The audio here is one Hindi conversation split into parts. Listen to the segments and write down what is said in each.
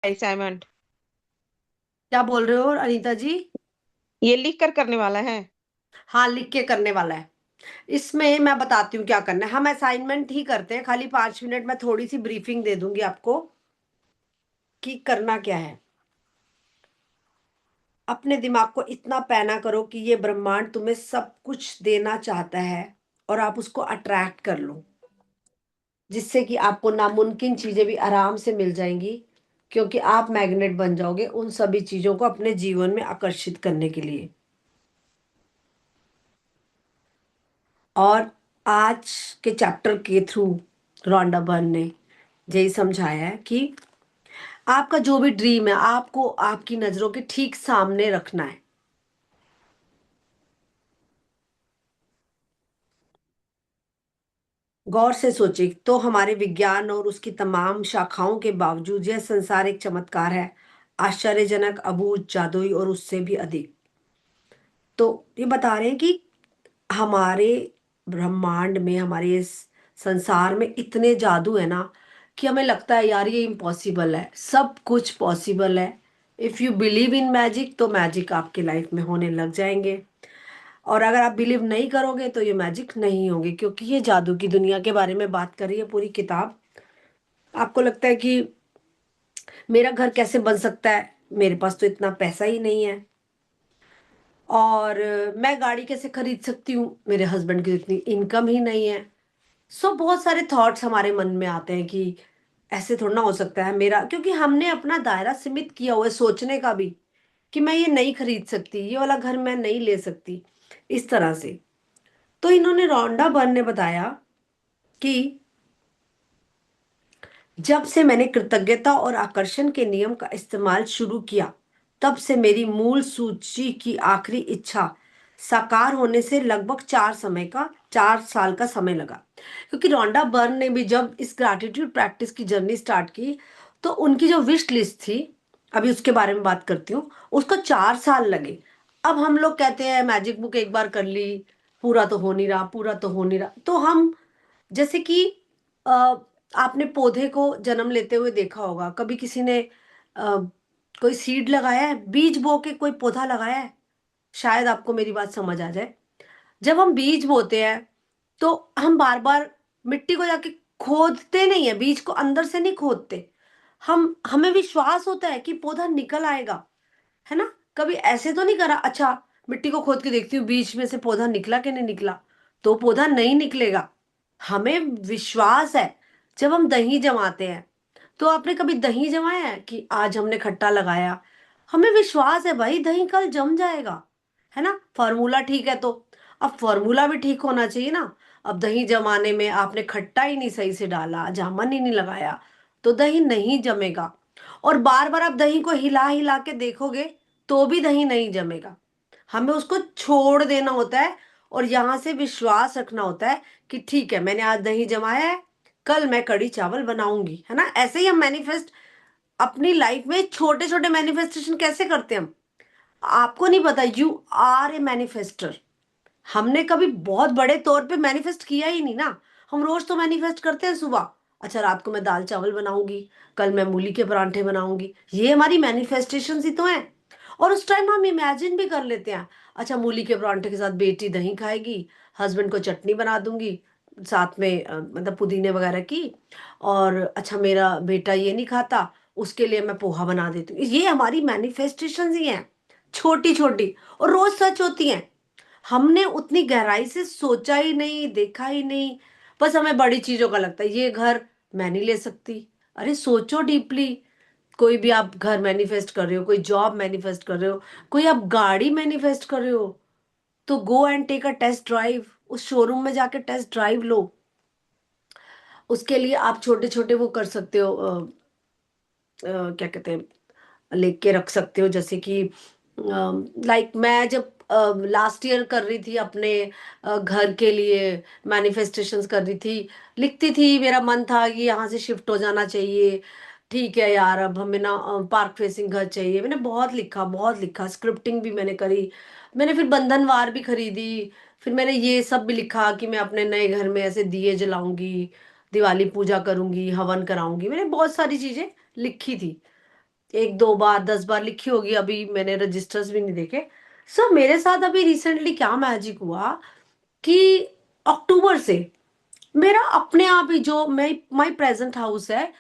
असाइनमेंट क्या बोल रहे हो अनीता जी? ये लिख कर करने वाला है। हाँ, लिख के करने वाला है। इसमें मैं बताती हूँ क्या करना है। हम असाइनमेंट ही करते हैं, खाली 5 मिनट में थोड़ी सी ब्रीफिंग दे दूंगी आपको कि करना क्या है। अपने दिमाग को इतना पैना करो कि ये ब्रह्मांड तुम्हें सब कुछ देना चाहता है और आप उसको अट्रैक्ट कर लो, जिससे कि आपको नामुमकिन चीजें भी आराम से मिल जाएंगी, क्योंकि आप मैग्नेट बन जाओगे उन सभी चीजों को अपने जीवन में आकर्षित करने के लिए। और आज के चैप्टर के थ्रू रोंडा बर्न ने यही समझाया है कि आपका जो भी ड्रीम है आपको आपकी नजरों के ठीक सामने रखना है। गौर से सोचिए तो हमारे विज्ञान और उसकी तमाम शाखाओं के बावजूद यह संसार एक चमत्कार है, आश्चर्यजनक, अबूझ, जादुई और उससे भी अधिक। तो ये बता रहे हैं कि हमारे ब्रह्मांड में, हमारे इस संसार में इतने जादू है ना कि हमें लगता है यार ये इम्पॉसिबल है। सब कुछ पॉसिबल है। If you believe in magic तो मैजिक आपकी लाइफ में होने लग जाएंगे, और अगर आप बिलीव नहीं करोगे तो ये मैजिक नहीं होंगे, क्योंकि ये जादू की दुनिया के बारे में बात कर रही है पूरी किताब। आपको लगता है कि मेरा घर कैसे बन सकता है, मेरे पास तो इतना पैसा ही नहीं है, और मैं गाड़ी कैसे खरीद सकती हूँ, मेरे हस्बैंड की तो इतनी इनकम ही नहीं है। सो बहुत सारे थॉट्स हमारे मन में आते हैं कि ऐसे थोड़ा ना हो सकता है मेरा, क्योंकि हमने अपना दायरा सीमित किया हुआ है सोचने का भी, कि मैं ये नहीं खरीद सकती, ये वाला घर मैं नहीं ले सकती, इस तरह से। तो इन्होंने, रोंडा बर्न ने बताया कि जब से मैंने कृतज्ञता और आकर्षण के नियम का इस्तेमाल शुरू किया, तब से मेरी मूल सूची की आखिरी इच्छा साकार होने से लगभग 4 साल का समय लगा। क्योंकि रोंडा बर्न ने भी जब इस ग्रैटिट्यूड प्रैक्टिस की जर्नी स्टार्ट की, तो उनकी जो विश लिस्ट थी, अभी उसके बारे में बात करती हूँ, उसको 4 साल लगे। अब हम लोग कहते हैं मैजिक बुक एक बार कर ली, पूरा तो हो नहीं रहा, पूरा तो हो नहीं रहा। तो हम, जैसे कि अ, आपने पौधे को जन्म लेते हुए देखा होगा, कभी किसी ने कोई सीड लगाया है, बीज बो के कोई पौधा लगाया है? शायद आपको मेरी बात समझ आ जाए। जब हम बीज बोते हैं तो हम बार बार मिट्टी को जाके खोदते नहीं है, बीज को अंदर से नहीं खोदते। हमें विश्वास होता है कि पौधा निकल आएगा, है ना? कभी ऐसे तो नहीं करा, अच्छा मिट्टी को खोद के देखती हूँ बीच में से पौधा निकला कि नहीं निकला, तो पौधा नहीं निकलेगा। हमें विश्वास है। जब हम दही जमाते हैं, तो आपने कभी दही जमाया है कि आज हमने खट्टा लगाया, हमें विश्वास है भाई दही कल जम जाएगा, है ना? फॉर्मूला ठीक है तो अब फॉर्मूला भी ठीक होना चाहिए ना। अब दही जमाने में आपने खट्टा ही नहीं सही से डाला, जामन ही नहीं लगाया, तो दही नहीं जमेगा। और बार बार आप दही को हिला हिला के देखोगे तो भी दही नहीं जमेगा। हमें उसको छोड़ देना होता है और यहाँ से विश्वास रखना होता है कि ठीक है, मैंने आज दही जमाया है, कल मैं कड़ी चावल बनाऊंगी, है ना? ऐसे ही हम मैनिफेस्ट अपनी लाइफ में छोटे छोटे मैनिफेस्टेशन कैसे करते हैं हम, आपको नहीं पता। You are a manifester. हमने कभी बहुत बड़े तौर पे मैनिफेस्ट किया ही नहीं ना। हम रोज तो मैनिफेस्ट करते हैं सुबह, अच्छा रात को मैं दाल चावल बनाऊंगी, कल मैं मूली के परांठे बनाऊंगी, ये हमारी मैनिफेस्टेशन ही तो है। और उस टाइम हम इमेजिन भी कर लेते हैं, अच्छा मूली के परांठे के साथ बेटी दही खाएगी, हस्बैंड को चटनी बना दूंगी साथ में, मतलब पुदीने वगैरह की, और अच्छा मेरा बेटा ये नहीं खाता, उसके लिए मैं पोहा बना देती हूँ। ये हमारी मैनिफेस्टेशन ही हैं, छोटी छोटी, और रोज सच होती हैं। हमने उतनी गहराई से सोचा ही नहीं, देखा ही नहीं। बस हमें बड़ी चीजों का लगता है, ये घर मैं नहीं ले सकती। अरे सोचो डीपली। कोई भी आप घर मैनिफेस्ट कर रहे हो, कोई जॉब मैनिफेस्ट कर रहे हो, कोई आप गाड़ी मैनिफेस्ट कर रहे हो, तो go and take a test drive, उस शोरूम में जाके टेस्ट ड्राइव लो। उसके लिए आप छोटे छोटे वो कर सकते हो, क्या कहते हैं, लेके रख सकते हो, जैसे कि लाइक मैं जब लास्ट ईयर कर रही थी अपने घर के लिए मैनिफेस्टेशंस कर रही थी, लिखती थी, मेरा मन था कि यहाँ से शिफ्ट हो जाना चाहिए, ठीक है यार अब हमें ना पार्क फेसिंग घर चाहिए। मैंने बहुत लिखा, बहुत लिखा, स्क्रिप्टिंग भी मैंने करी। मैंने फिर बंधनवार भी खरीदी, फिर मैंने ये सब भी लिखा कि मैं अपने नए घर में ऐसे दिए जलाऊंगी, दिवाली पूजा करूंगी, हवन कराऊंगी, मैंने बहुत सारी चीजें लिखी थी। एक दो बार 10 बार लिखी होगी, अभी मैंने रजिस्टर्स भी नहीं देखे। सो मेरे साथ अभी रिसेंटली क्या मैजिक हुआ कि अक्टूबर से मेरा अपने आप ही जो मैं माई प्रेजेंट हाउस है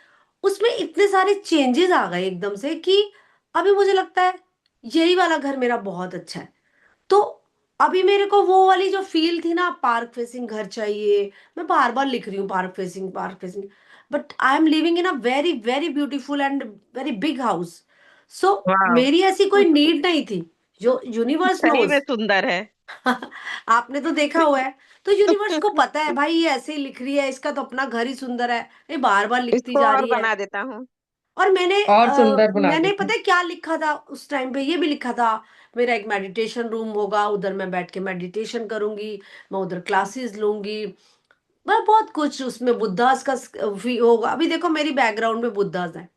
उसमें इतने सारे चेंजेस आ गए एकदम से कि अभी मुझे लगता है यही वाला घर मेरा बहुत अच्छा है। तो अभी मेरे को वो वाली जो फील थी ना, पार्क फेसिंग घर चाहिए, मैं बार बार लिख रही हूँ park facing, but I am living in a very very beautiful and very big house. So वाह। मेरी ऐसी कोई नीड नहीं थी, जो यूनिवर्स सही में नोज। सुंदर है। आपने तो देखा हुआ है, तो यूनिवर्स को पता है भाई ये ऐसे ही लिख रही है, इसका तो अपना घर ही सुंदर है, ये बार बार लिखती इसको जा और रही है। बना देता हूँ। और मैंने और सुंदर बना मैंने देता पता हूँ। है क्या लिखा था उस टाइम पे, ये भी लिखा था मेरा एक मेडिटेशन रूम होगा, उधर मैं बैठ के मेडिटेशन करूंगी, मैं उधर क्लासेस लूंगी, मैं बहुत कुछ उसमें बुद्धास का भी होगा। अभी देखो मेरी बैकग्राउंड में बुद्धास है,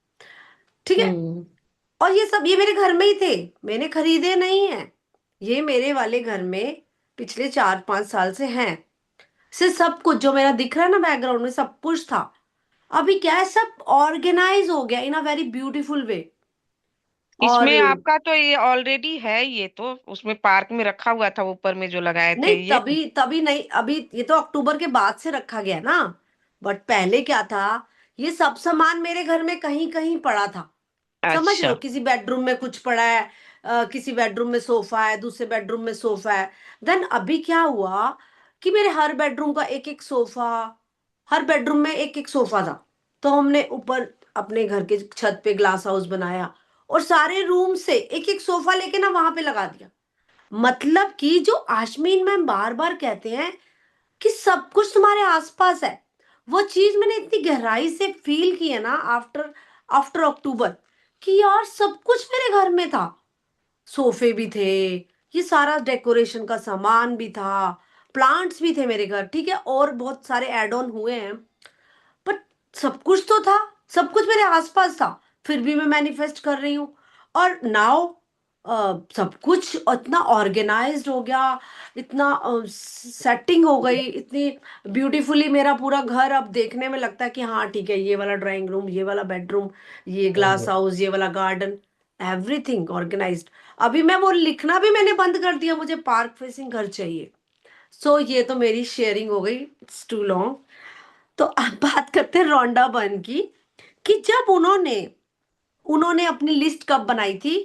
ठीक है। हम्म। और ये सब ये मेरे घर में ही थे, मैंने खरीदे नहीं है, ये मेरे वाले घर में पिछले 4-5 साल से हैं। से सब कुछ जो मेरा दिख रहा है ना बैकग्राउंड में सब कुछ था, अभी क्या है सब ऑर्गेनाइज हो गया इन अ वेरी ब्यूटीफुल वे। और इसमें आपका तो ये ऑलरेडी है, ये तो उसमें पार्क में रखा हुआ था ऊपर में जो लगाए नहीं, थे ये। तभी तभी नहीं, अभी ये तो अक्टूबर के बाद से रखा गया ना, बट पहले क्या था, ये सब सामान मेरे घर में कहीं कहीं पड़ा था। समझ रहे अच्छा। हो, किसी बेडरूम में कुछ पड़ा है, किसी बेडरूम में सोफा है, दूसरे बेडरूम में सोफा है। देन अभी क्या हुआ कि मेरे हर बेडरूम का एक एक सोफा, हर बेडरूम में एक एक सोफा था। तो हमने ऊपर अपने घर के छत पे ग्लास हाउस बनाया और सारे रूम से एक एक सोफा लेके ना वहां पे लगा दिया। मतलब कि जो आशमीन मैम बार बार कहते हैं कि सब कुछ तुम्हारे आसपास है, वो चीज मैंने इतनी गहराई से फील की है ना आफ्टर आफ्टर अक्टूबर, कि यार सब कुछ मेरे घर में था। सोफे भी थे, ये सारा डेकोरेशन का सामान भी था, प्लांट्स भी थे मेरे घर, ठीक है, और बहुत सारे एड ऑन हुए हैं, बट सब कुछ तो था, सब कुछ मेरे आसपास था, फिर भी मैं मैनिफेस्ट कर रही हूँ। और नाउ सब कुछ इतना ऑर्गेनाइज्ड हो गया, इतना सेटिंग हो गई इतनी ब्यूटीफुली, मेरा पूरा घर अब देखने में लगता है कि हाँ ठीक है, ये वाला ड्राइंग रूम, ये वाला बेडरूम, ये ग्लास हाउस, ये वाला गार्डन, एवरीथिंग ऑर्गेनाइज्ड। अभी मैं वो लिखना भी मैंने बंद कर दिया, मुझे पार्क फेसिंग घर चाहिए। सो ये तो मेरी शेयरिंग हो गई, इट्स टू लॉन्ग। तो अब बात करते हैं रोंडा बर्न की, कि जब उन्होंने उन्होंने अपनी लिस्ट कब बनाई थी,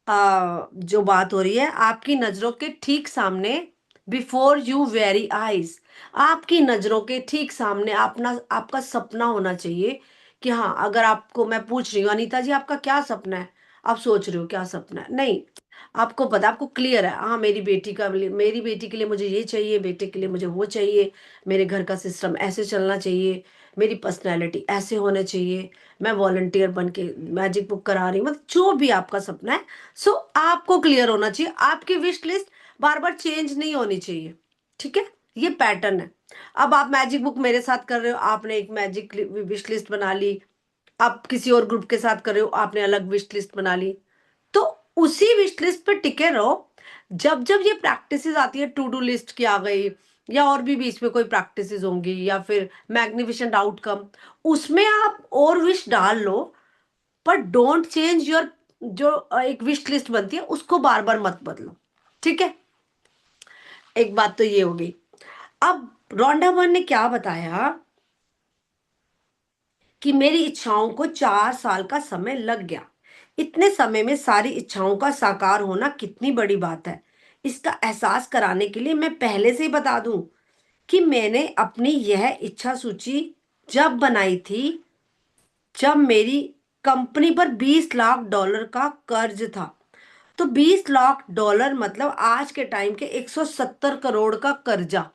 जो बात हो रही है आपकी नजरों के ठीक सामने, बिफोर यू वेरी आईज, आपकी नजरों के ठीक सामने अपना आपका सपना होना चाहिए। कि हाँ, अगर आपको मैं पूछ रही हूँ अनीता जी आपका क्या सपना है, आप सोच रहे हो क्या सपना है, नहीं, आपको पता, आपको क्लियर है, हाँ मेरी बेटी के लिए मुझे ये चाहिए, बेटे के लिए मुझे वो चाहिए, मेरे घर का सिस्टम ऐसे चलना चाहिए, मेरी पर्सनैलिटी ऐसे होना चाहिए, मैं वॉलंटियर बन के मैजिक बुक करा रही हूँ, मतलब जो भी आपका सपना है। सो आपको क्लियर होना चाहिए, आपकी विश लिस्ट बार बार चेंज नहीं होनी चाहिए, ठीक है, ये पैटर्न है। अब आप मैजिक बुक मेरे साथ कर रहे हो, आपने एक मैजिक विश लिस्ट बना ली, आप किसी और ग्रुप के साथ कर रहे हो, आपने अलग विश लिस्ट बना ली, तो उसी विश लिस्ट पे टिके रहो। जब जब ये प्रैक्टिसेस आती है, टू डू लिस्ट की आ गई, या और भी बीच में कोई प्रैक्टिसेस होंगी, या फिर मैग्निफिसेंट आउटकम, उसमें आप और विश डाल लो, पर डोंट चेंज योर, जो एक विश लिस्ट बनती है उसको बार बार मत बदलो, ठीक है। एक बात तो ये हो गई। अब रोंडा बर्न ने क्या बताया कि मेरी इच्छाओं को 4 साल का समय लग गया, इतने समय में सारी इच्छाओं का साकार होना कितनी बड़ी बात है, इसका एहसास कराने के लिए मैं पहले से ही बता दूं कि मैंने अपनी यह इच्छा सूची जब बनाई थी, जब मेरी कंपनी पर $20 लाख का कर्ज था। तो $20 लाख मतलब आज के टाइम के 170 करोड़ का कर्जा,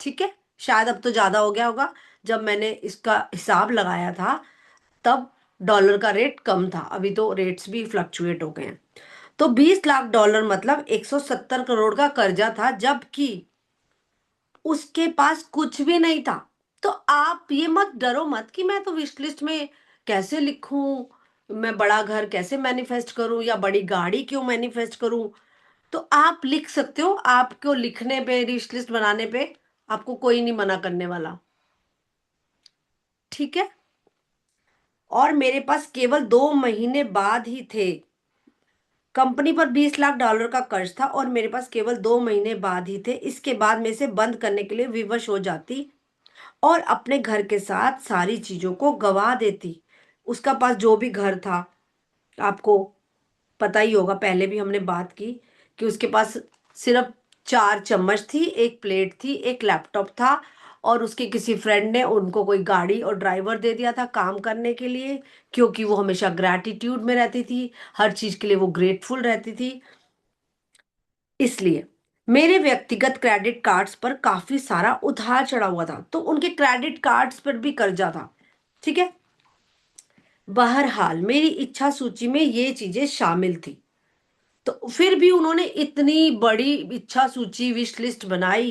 ठीक है, शायद अब तो ज्यादा हो गया होगा, जब मैंने इसका हिसाब लगाया था तब डॉलर का रेट कम था, अभी तो रेट्स भी फ्लक्चुएट हो गए हैं। तो $20 लाख मतलब 170 करोड़ का कर्जा था, जबकि उसके पास कुछ भी नहीं था। तो आप ये मत डरो मत कि मैं तो विश लिस्ट में कैसे लिखूं, मैं बड़ा घर कैसे मैनिफेस्ट करूं या बड़ी गाड़ी क्यों मैनिफेस्ट करूं। तो आप लिख सकते हो, आपको लिखने पे, विश लिस्ट बनाने पे आपको कोई नहीं मना करने वाला, ठीक है। और मेरे पास केवल 2 महीने बाद ही थे। कंपनी पर $20 लाख का कर्ज था और मेरे पास केवल 2 महीने बाद ही थे। इसके बाद मैं इसे बंद करने के लिए विवश हो जाती और अपने घर के साथ सारी चीजों को गवा देती। उसका पास जो भी घर था, आपको पता ही होगा, पहले भी हमने बात की कि उसके पास सिर्फ 4 चम्मच थी, एक प्लेट थी, एक लैपटॉप था, और उसके किसी फ्रेंड ने उनको कोई गाड़ी और ड्राइवर दे दिया था काम करने के लिए, क्योंकि वो हमेशा ग्रैटिट्यूड में रहती थी, हर चीज के लिए वो ग्रेटफुल रहती थी। इसलिए मेरे व्यक्तिगत क्रेडिट कार्ड्स पर काफी सारा उधार चढ़ा हुआ था, तो उनके क्रेडिट कार्ड्स पर भी कर्जा था। ठीक है। बहरहाल मेरी इच्छा सूची में ये चीजें शामिल थी। तो फिर भी उन्होंने इतनी बड़ी इच्छा सूची, विश लिस्ट बनाई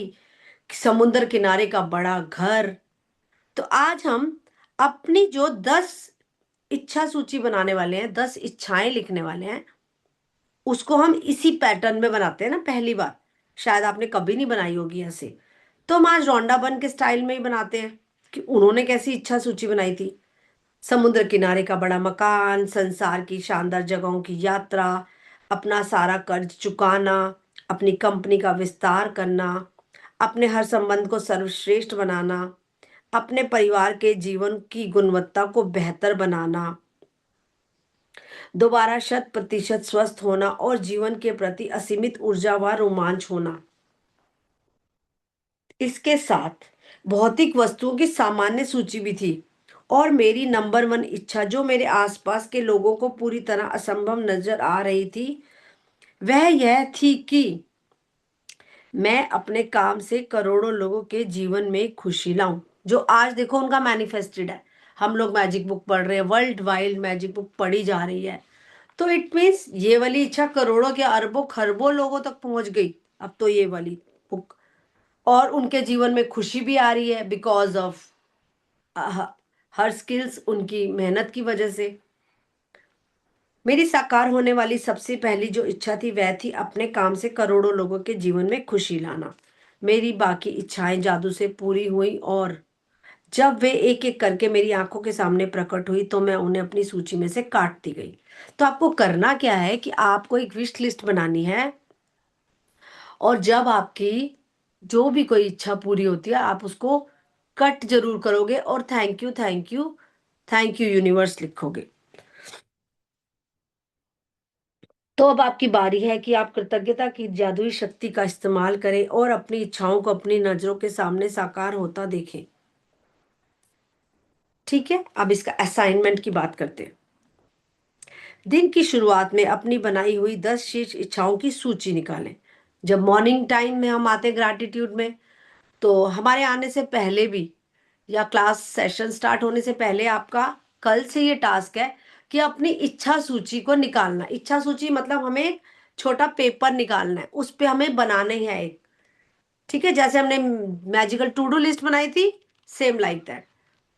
कि समुद्र किनारे का बड़ा घर। तो आज हम अपनी जो 10 इच्छा सूची बनाने वाले हैं, 10 इच्छाएं लिखने वाले हैं, उसको हम इसी पैटर्न में बनाते हैं ना, पहली बार। शायद आपने कभी नहीं बनाई होगी ऐसे। तो हम आज रोंडा बन के स्टाइल में ही बनाते हैं कि उन्होंने कैसी इच्छा सूची बनाई थी। समुद्र किनारे का बड़ा मकान, संसार की शानदार जगहों की यात्रा, अपना सारा कर्ज चुकाना, अपनी कंपनी का विस्तार करना, अपने हर संबंध को सर्वश्रेष्ठ बनाना, अपने परिवार के जीवन की गुणवत्ता को बेहतर बनाना, दोबारा 100% स्वस्थ होना और जीवन के प्रति असीमित ऊर्जा व रोमांच होना। इसके साथ भौतिक वस्तुओं की सामान्य सूची भी थी। और मेरी नंबर 1 इच्छा, जो मेरे आसपास के लोगों को पूरी तरह असंभव नजर आ रही थी, वह यह थी कि मैं अपने काम से करोड़ों लोगों के जीवन में खुशी लाऊं। जो आज देखो उनका मैनिफेस्टेड है। हम लोग मैजिक बुक पढ़ रहे हैं, वर्ल्ड वाइड मैजिक बुक पढ़ी जा रही है। तो इट मीन्स ये वाली इच्छा करोड़ों के अरबों खरबों लोगों तक पहुंच गई अब तो, ये वाली बुक। और उनके जीवन में खुशी भी आ रही है बिकॉज ऑफ हर स्किल्स, उनकी मेहनत की वजह से। मेरी साकार होने वाली सबसे पहली जो इच्छा थी वह थी अपने काम से करोड़ों लोगों के जीवन में खुशी लाना। मेरी बाकी इच्छाएं जादू से पूरी हुई और जब वे एक एक करके मेरी आंखों के सामने प्रकट हुई तो मैं उन्हें अपनी सूची में से काटती गई। तो आपको करना क्या है कि आपको एक विश लिस्ट बनानी है, और जब आपकी जो भी कोई इच्छा पूरी होती है आप उसको कट जरूर करोगे और thank you thank you thank you universe लिखोगे। तो अब आपकी बारी है कि आप कृतज्ञता की जादुई शक्ति का इस्तेमाल करें और अपनी इच्छाओं को अपनी नजरों के सामने साकार होता देखें। ठीक है, अब इसका असाइनमेंट की बात करते हैं। दिन की शुरुआत में अपनी बनाई हुई 10 शीर्ष इच्छाओं की सूची निकालें। जब मॉर्निंग टाइम में हम आते हैं ग्रैटिट्यूड में, तो हमारे आने से पहले भी या क्लास सेशन स्टार्ट होने से पहले आपका कल से ये टास्क है कि अपनी इच्छा सूची को निकालना। इच्छा सूची मतलब हमें एक छोटा पेपर निकालना है, उस पे हमें बनाने हैं एक। ठीक है, जैसे हमने मैजिकल टू डू लिस्ट बनाई थी, सेम लाइक दैट।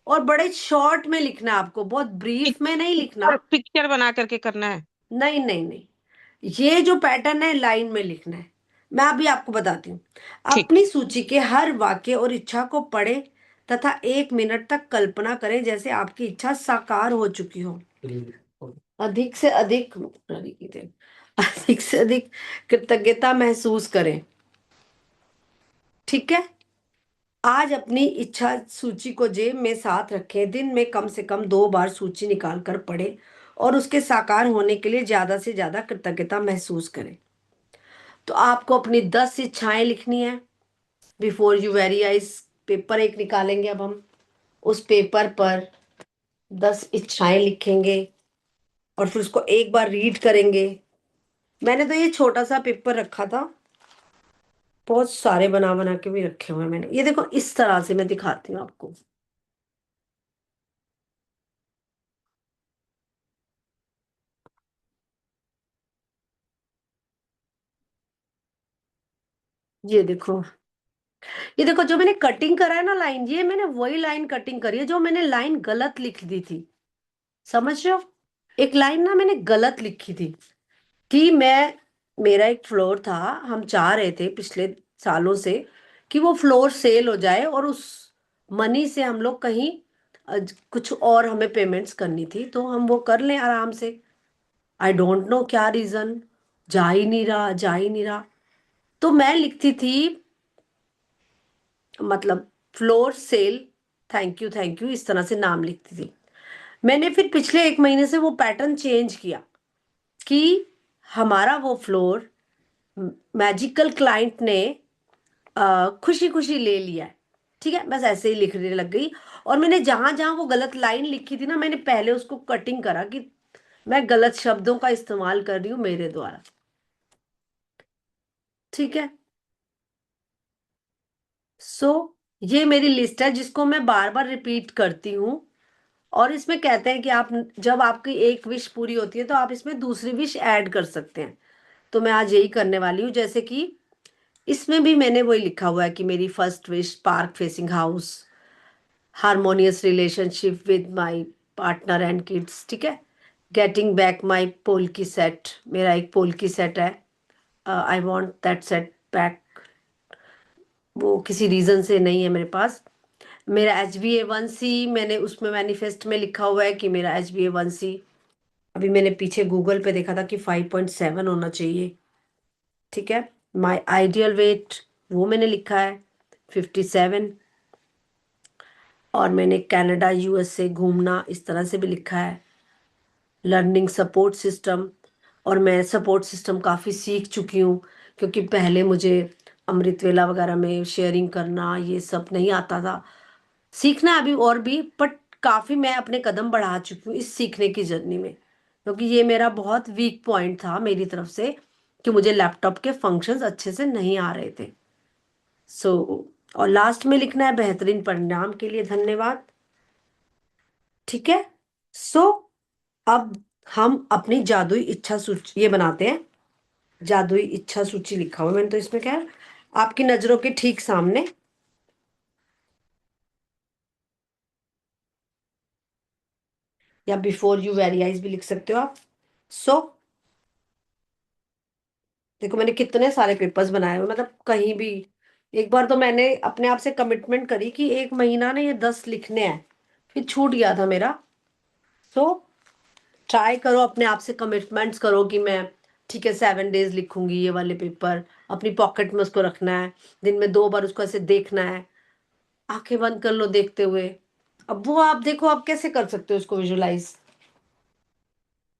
और बड़े शॉर्ट में लिखना है आपको, बहुत ब्रीफ में नहीं लिखना। पिक्चर पिक्चर बना करके करना है। नहीं नहीं नहीं, ये जो पैटर्न है लाइन में लिखना है। मैं अभी आपको बताती हूँ। ठीक। अपनी सूची के हर वाक्य और इच्छा को पढ़ें तथा 1 मिनट तक कल्पना करें जैसे आपकी इच्छा साकार हो चुकी हो। अधिक से अधिक अधिक से अधिक कृतज्ञता महसूस करें। ठीक है। आज अपनी इच्छा सूची को जेब में साथ रखें। दिन में कम से कम 2 बार सूची निकाल कर पढ़ें और उसके साकार होने के लिए ज्यादा से ज्यादा कृतज्ञता महसूस करें। तो आपको अपनी 10 इच्छाएं लिखनी है। Before you very eyes, paper एक निकालेंगे अब हम। उस पेपर पर 10 इच्छाएं लिखेंगे और फिर उसको एक बार रीड करेंगे। मैंने तो ये छोटा सा पेपर रखा था, बहुत सारे बना बना के भी रखे हुए हैं मैंने। ये देखो इस तरह से मैं दिखाती हूँ आपको। ये देखो, ये देखो जो मैंने कटिंग करा है ना लाइन, ये मैंने वही लाइन कटिंग करी है जो मैंने लाइन गलत लिख दी थी। समझ रहे हो? एक लाइन ना मैंने गलत लिखी थी कि मैं, मेरा एक फ्लोर था, हम चाह रहे थे पिछले सालों से कि वो फ्लोर सेल हो जाए और उस मनी से हम लोग कहीं कुछ और हमें पेमेंट्स करनी थी, तो हम वो कर लें आराम से। आई डोंट नो क्या रीजन, जा ही नहीं रहा, जा ही नहीं रहा। तो मैं लिखती थी, मतलब फ्लोर सेल, थैंक यू इस तरह से नाम लिखती थी। मैंने फिर पिछले 1 महीने से वो पैटर्न चेंज किया कि हमारा वो फ्लोर मैजिकल क्लाइंट ने खुशी खुशी ले लिया है। ठीक है, बस ऐसे ही लिखने लग गई। और मैंने जहां जहां वो गलत लाइन लिखी थी ना, मैंने पहले उसको कटिंग करा कि मैं गलत शब्दों का इस्तेमाल कर रही हूँ मेरे द्वारा। ठीक है। सो ये मेरी लिस्ट है जिसको मैं बार बार रिपीट करती हूँ। और इसमें कहते हैं कि आप, जब आपकी एक विश पूरी होती है तो आप इसमें दूसरी विश ऐड कर सकते हैं। तो मैं आज यही करने वाली हूँ। जैसे कि इसमें भी मैंने वही लिखा हुआ है कि मेरी first wish park facing house, harmonious relationship with my partner and kids. ठीक है। Getting back my polki set, मेरा एक पोल्की सेट है, I want that set back. वो किसी रीजन से नहीं है मेरे पास। मेरा HbA1c, मैंने उसमें मैनिफेस्ट में लिखा हुआ है कि मेरा HbA1c, अभी मैंने पीछे गूगल पे देखा था कि 5.7 होना चाहिए। ठीक है। माय आइडियल वेट, वो मैंने लिखा है 57। और मैंने कनाडा USA घूमना इस तरह से भी लिखा है। लर्निंग सपोर्ट सिस्टम, और मैं सपोर्ट सिस्टम काफ़ी सीख चुकी हूँ, क्योंकि पहले मुझे अमृत वेला वगैरह में शेयरिंग करना ये सब नहीं आता था। सीखना है अभी और भी, बट काफ़ी मैं अपने कदम बढ़ा चुकी हूँ इस सीखने की जर्नी में, क्योंकि ये मेरा बहुत वीक पॉइंट था मेरी तरफ से कि मुझे लैपटॉप के फंक्शंस अच्छे से नहीं आ रहे थे। सो और लास्ट में लिखना है बेहतरीन परिणाम के लिए धन्यवाद। ठीक है। सो अब हम अपनी जादुई इच्छा सूची ये बनाते हैं। जादुई इच्छा सूची लिखा हुआ है मैंने तो इसमें, क्या है, आपकी नजरों के ठीक सामने, या बिफोर यू वेरी आइज भी लिख सकते हो आप। सो देखो मैंने कितने सारे पेपर्स बनाए हुए, मतलब कहीं भी। एक बार तो मैंने अपने आप से कमिटमेंट करी कि 1 महीना ना ये 10 लिखने हैं, फिर छूट गया था मेरा। सो ट्राई करो, अपने आप से कमिटमेंट्स करो कि मैं, ठीक है, 7 डेज लिखूंगी ये वाले पेपर। अपनी पॉकेट में उसको रखना है, दिन में 2 बार उसको ऐसे देखना है, आंखें बंद कर लो देखते हुए। अब वो आप देखो आप कैसे कर सकते हो उसको विजुलाइज।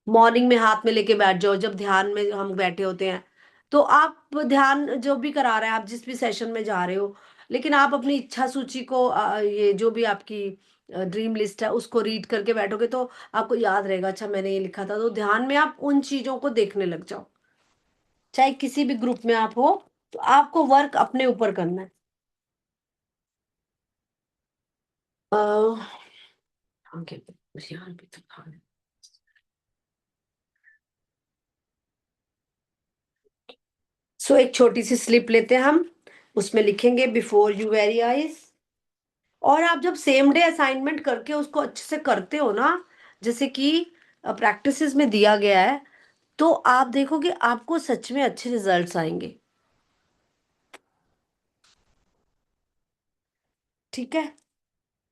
मॉर्निंग में हाथ में लेके बैठ जाओ, जब ध्यान में हम बैठे होते हैं तो आप ध्यान जो भी करा रहे हैं, आप जिस भी सेशन में जा रहे हो, लेकिन आप अपनी इच्छा सूची को ये जो भी आपकी ड्रीम लिस्ट है उसको रीड करके बैठोगे तो आपको याद रहेगा, अच्छा मैंने ये लिखा था। तो ध्यान में आप उन चीजों को देखने लग जाओ, चाहे किसी भी ग्रुप में आप हो, तो आपको वर्क अपने ऊपर करना है। आगे ध्यान भी तो खाना। सो एक छोटी सी स्लिप लेते हैं हम, उसमें लिखेंगे बिफोर यू वेरी आइज। और आप जब सेम डे असाइनमेंट करके उसको अच्छे से करते हो ना, जैसे कि प्रैक्टिसेस में दिया गया है, तो आप देखोगे आपको सच में अच्छे रिजल्ट्स आएंगे। ठीक है।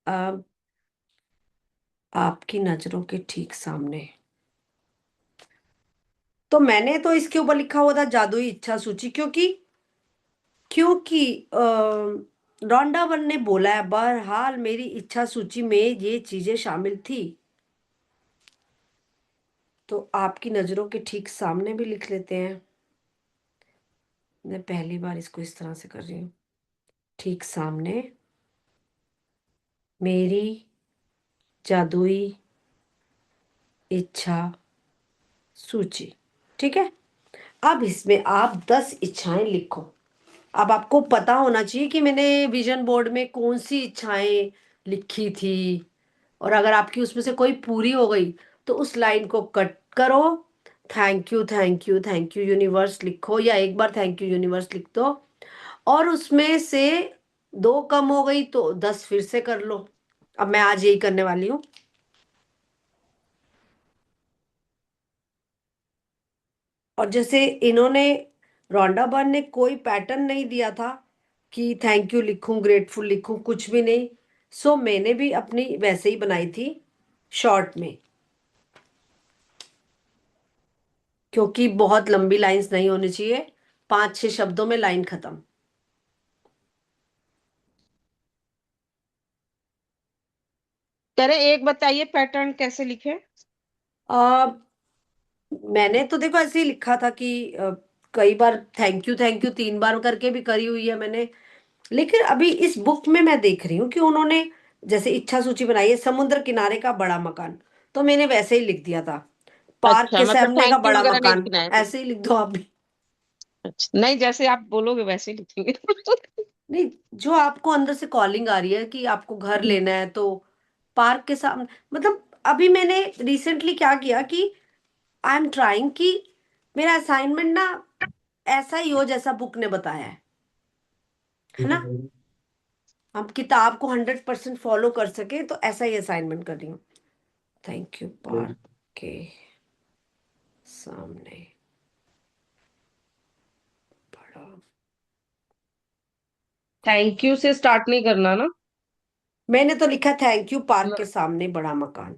अब आपकी नजरों के ठीक सामने, तो मैंने तो इसके ऊपर लिखा हुआ था जादुई इच्छा सूची, क्योंकि रॉन्डा वन ने बोला है, बहरहाल मेरी इच्छा सूची में ये चीजें शामिल थी। तो आपकी नजरों के ठीक सामने भी लिख लेते हैं। मैं पहली बार इसको इस तरह से कर रही हूँ, ठीक सामने मेरी जादुई इच्छा सूची। ठीक है। अब इसमें आप 10 इच्छाएं लिखो। अब आपको पता होना चाहिए कि मैंने विजन बोर्ड में कौन सी इच्छाएं लिखी थी। और अगर आपकी उसमें से कोई पूरी हो गई तो उस लाइन को कट करो, थैंक यू यूनिवर्स लिखो, या एक बार थैंक यू यूनिवर्स लिख दो। और उसमें से 2 कम हो गई तो 10 फिर से कर लो। अब मैं आज यही करने वाली हूँ। और जैसे इन्होंने, रोंडा बर्न ने कोई पैटर्न नहीं दिया था कि थैंक यू लिखूं, ग्रेटफुल लिखूं, कुछ भी नहीं। सो मैंने भी अपनी वैसे ही बनाई थी, शॉर्ट में, क्योंकि बहुत लंबी लाइंस नहीं होनी चाहिए, 5-6 शब्दों में लाइन खत्म। कह रहे एक बताइए पैटर्न कैसे लिखे। आ, मैंने तो देखो ऐसे ही लिखा था कि कई बार थैंक यू 3 बार करके भी करी हुई है मैंने। लेकिन अभी इस बुक में मैं देख रही हूँ कि उन्होंने जैसे इच्छा सूची बनाई है, समुद्र किनारे का बड़ा मकान, तो मैंने वैसे ही लिख दिया था, पार्क अच्छा, के मतलब सामने का थैंक यू बड़ा वगैरह नहीं मकान। लिखना है। ऐसे ही लिख दो आप भी। अच्छा, नहीं जैसे आप बोलोगे वैसे ही लिखेंगे। नहीं, जो आपको अंदर से कॉलिंग आ रही है कि आपको घर लेना है, तो पार्क के सामने, मतलब अभी मैंने रिसेंटली क्या किया कि आई एम ट्राइंग कि मेरा असाइनमेंट ना ऐसा ही हो जैसा बुक ने बताया है ना। हम किताब को 100% फॉलो कर सके, तो ऐसा ही असाइनमेंट कर रही हूँ। थैंक यू पार्क के सामने बड़ा। थैंक यू से स्टार्ट नहीं करना ना। मैंने तो लिखा थैंक यू पार्क के सामने बड़ा मकान।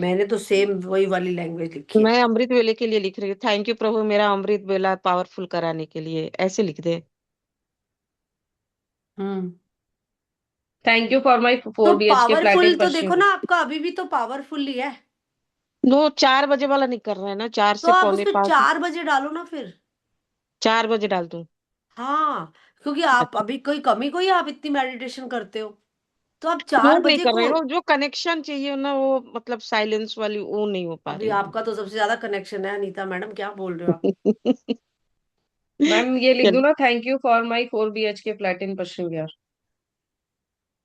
मैंने तो सेम वही वाली लैंग्वेज लिखी है। मैं अमृत वेले के लिए लिख रही हूँ, थैंक यू प्रभु मेरा अमृत वेला पावरफुल कराने के लिए, ऐसे लिख दे। हम्म। थैंक यू फॉर माई तो 4 BHK फ्लैट पावरफुल इन तो पश्चिम। देखो ना, आपका अभी भी तो पावरफुल ही है। वो 4 बजे वाला नहीं कर रहे हैं ना, चार तो से आप पौने उसको पाँच 4 बजे डालो ना फिर। 4 बजे डाल दूं। हाँ, क्योंकि आप अच्छा, अभी कोई कमी कोई, आप इतनी मेडिटेशन करते हो, तो आप वो चार नहीं बजे कर रहे को। हैं, वो जो कनेक्शन चाहिए ना, वो मतलब साइलेंस वाली वो नहीं हो पा अभी रही है। आपका तो सबसे ज्यादा कनेक्शन है अनीता मैडम, क्या बोल रहे हो आप। मैम ये लिख दूं चल। ना, thank you for my 4 BHK flat in Paschim Vihar.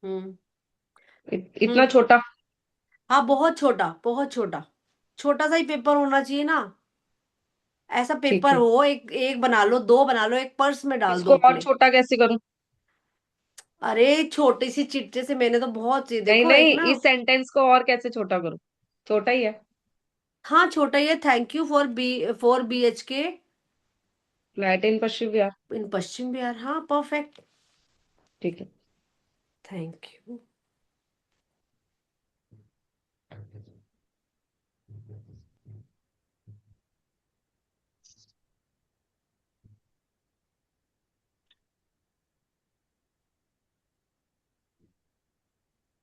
हम्म। इतना हम्म। छोटा। हाँ, बहुत छोटा, बहुत छोटा, छोटा सा ही पेपर होना चाहिए ना। ऐसा ठीक पेपर है, हो, एक एक बना लो, दो बना लो, एक पर्स में डाल इसको दो और अपने। छोटा कैसे करूं। अरे छोटी सी चिट्ठे से मैंने तो बहुत सी, नहीं देखो नहीं, एक ना। इस सेंटेंस को और कैसे छोटा करूं, छोटा ही है। हाँ, छोटा ही है, thank you for BHK flat in Paschim Vihar. In Paschim Bihar. हाँ, परफेक्ट। ठीक है। Thank you.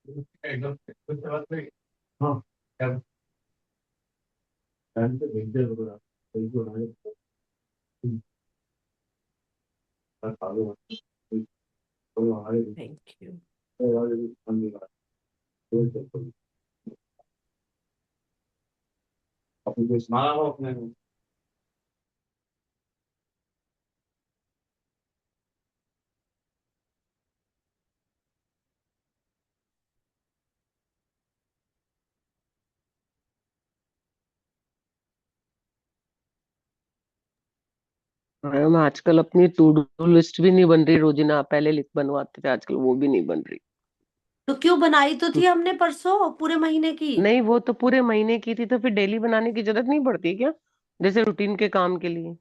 Thank you. Ma'am आजकल अपनी टू डू लिस्ट भी नहीं बन रही रोजीना, पहले लिख बनवाते थे, आजकल वो भी नहीं बन रही। तो क्यों बनाई तो थी हमने परसों पूरे महीने की। नहीं, वो तो पूरे महीने की थी, तो फिर डेली बनाने की जरूरत नहीं पड़ती क्या, जैसे रूटीन के काम के लिए।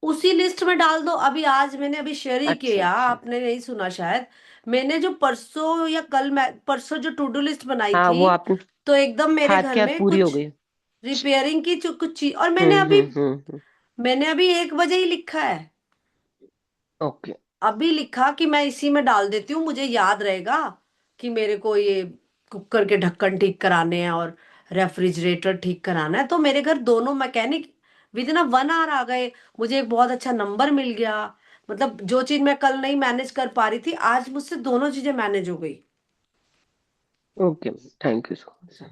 उसी लिस्ट में डाल दो। अभी आज मैंने अभी शेयर ही अच्छा किया, अच्छा। आपने नहीं सुना शायद। मैंने जो परसों या कल, मैं परसों जो टू डू लिस्ट बनाई हाँ, थी, वो आपने तो एकदम मेरे हाथ घर के हाथ में पूरी हो कुछ गई। रिपेयरिंग की जो कुछ चीज, और मैंने अभी 1 बजे ही लिखा है। ओके। अभी लिखा कि मैं इसी में डाल देती हूँ, मुझे याद रहेगा कि मेरे को ये कुकर के ढक्कन ठीक कराने हैं और रेफ्रिजरेटर ठीक कराना है। तो मेरे घर दोनों मैकेनिक विद इन 1 आवर आ गए। मुझे एक बहुत अच्छा नंबर मिल गया। मतलब जो चीज मैं कल नहीं मैनेज कर पा रही थी, आज मुझसे दोनों चीजें मैनेज हो गई। Okay, thank you so much.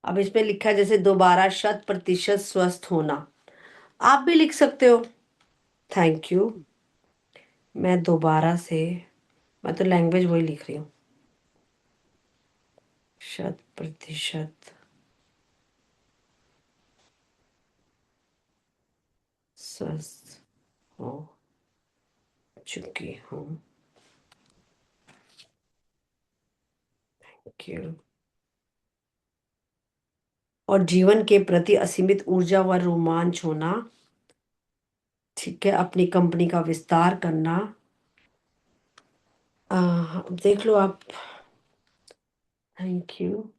अब इस पे लिखा है जैसे दोबारा 100% स्वस्थ होना। आप भी लिख सकते हो, थैंक यू, मैं दोबारा से। मैं तो लैंग्वेज वही लिख रही हूँ। प्रतिशत स्वस्थ हो चुकी हूँ। क्यों? और जीवन के प्रति असीमित ऊर्जा व रोमांच होना। ठीक है, अपनी कंपनी का विस्तार करना। देख लो आप। Thank you.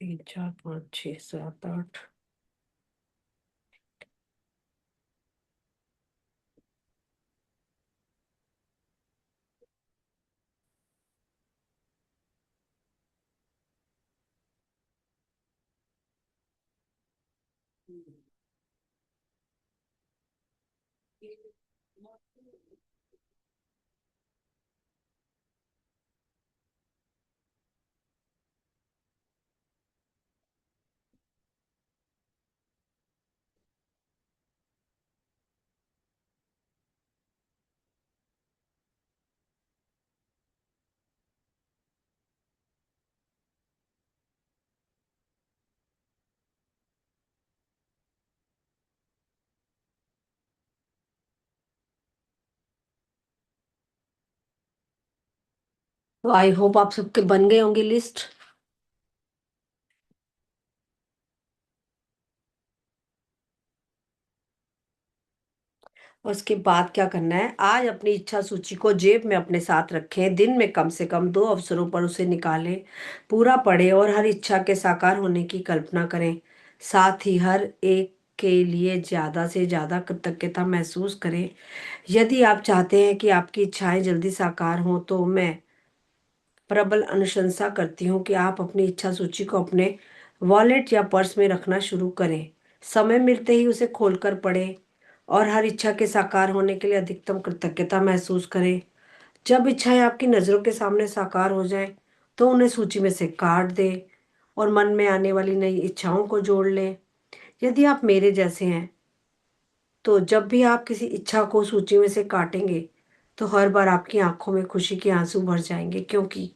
तीन चार पाँच छः सात आठ। तो आई होप आप सबके बन गए होंगे लिस्ट। और उसके बाद क्या करना है, आज अपनी इच्छा सूची को जेब में अपने साथ रखें, दिन में कम से कम 2 अवसरों पर उसे निकालें, पूरा पढ़ें और हर इच्छा के साकार होने की कल्पना करें। साथ ही हर एक के लिए ज़्यादा से ज़्यादा कृतज्ञता महसूस करें। यदि आप चाहते हैं कि आपकी इच्छाएं जल्दी साकार हों तो मैं प्रबल अनुशंसा करती हूँ कि आप अपनी इच्छा सूची को अपने वॉलेट या पर्स में रखना शुरू करें। समय मिलते ही उसे खोलकर पढ़ें और हर इच्छा के साकार होने के लिए अधिकतम कृतज्ञता महसूस करें। जब इच्छाएं आपकी नज़रों के सामने साकार हो जाएं, तो उन्हें सूची में से काट दें और मन में आने वाली नई इच्छाओं को जोड़ लें। यदि आप मेरे जैसे हैं तो जब भी आप किसी इच्छा को सूची में से काटेंगे तो हर बार आपकी आंखों में खुशी के आंसू भर जाएंगे, क्योंकि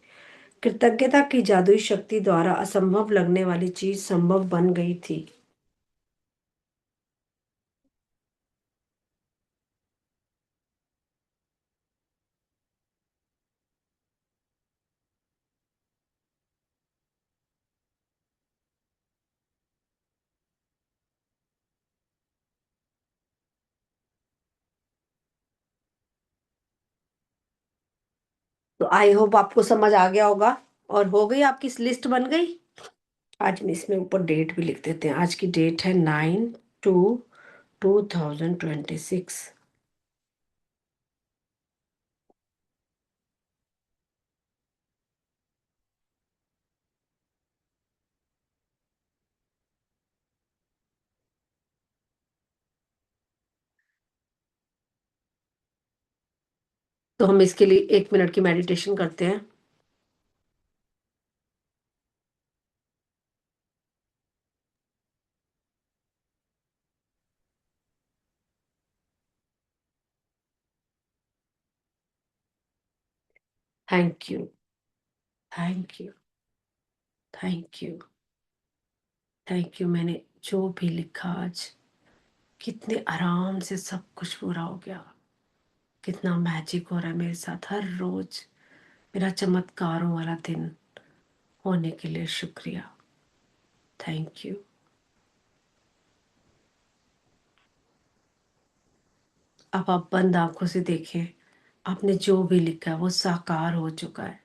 कृतज्ञता की जादुई शक्ति द्वारा असंभव लगने वाली चीज संभव बन गई थी। तो आई होप आपको समझ आ गया होगा। और हो गई आपकी लिस्ट बन गई। आज मैं इसमें ऊपर डेट भी लिख देते हैं। आज की डेट है 9/2/2026। तो हम इसके लिए 1 मिनट की मेडिटेशन करते हैं। Thank you, thank you, thank you, thank you. मैंने जो भी लिखा आज, कितने आराम से सब कुछ पूरा हो गया। कितना मैजिक हो रहा है मेरे साथ हर रोज। मेरा चमत्कारों वाला दिन होने के लिए शुक्रिया। Thank you. अब आप बंद आंखों से देखें, आपने जो भी लिखा है वो साकार हो चुका है।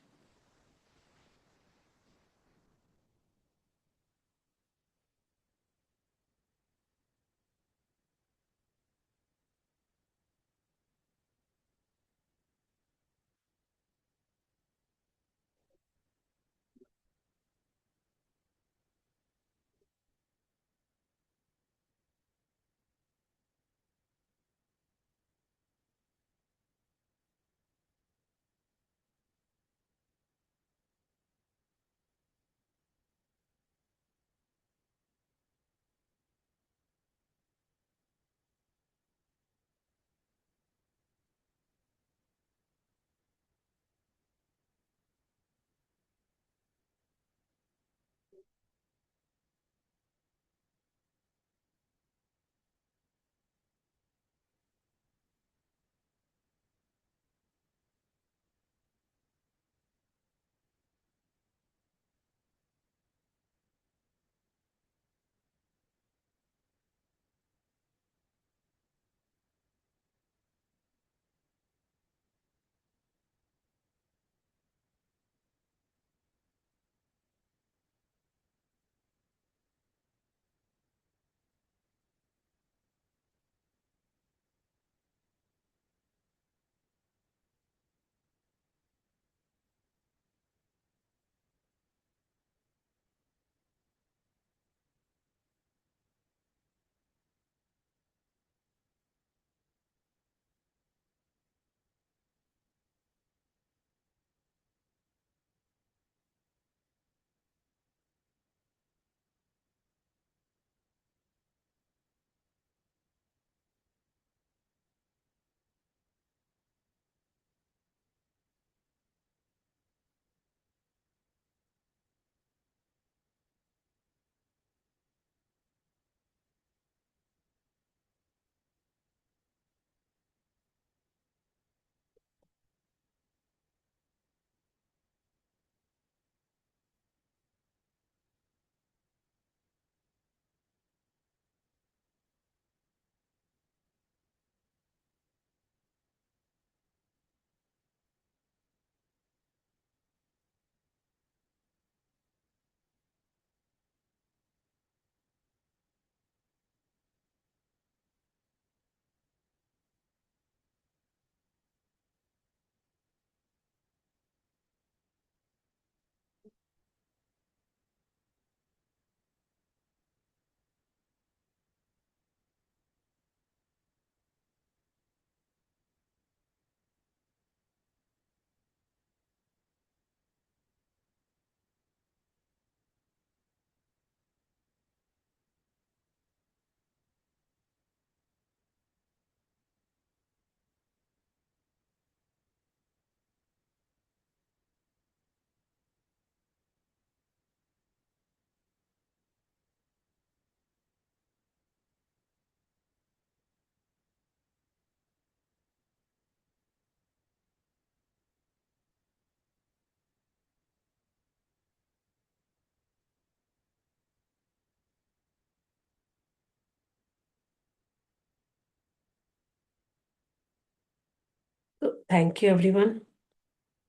तो thank you everyone.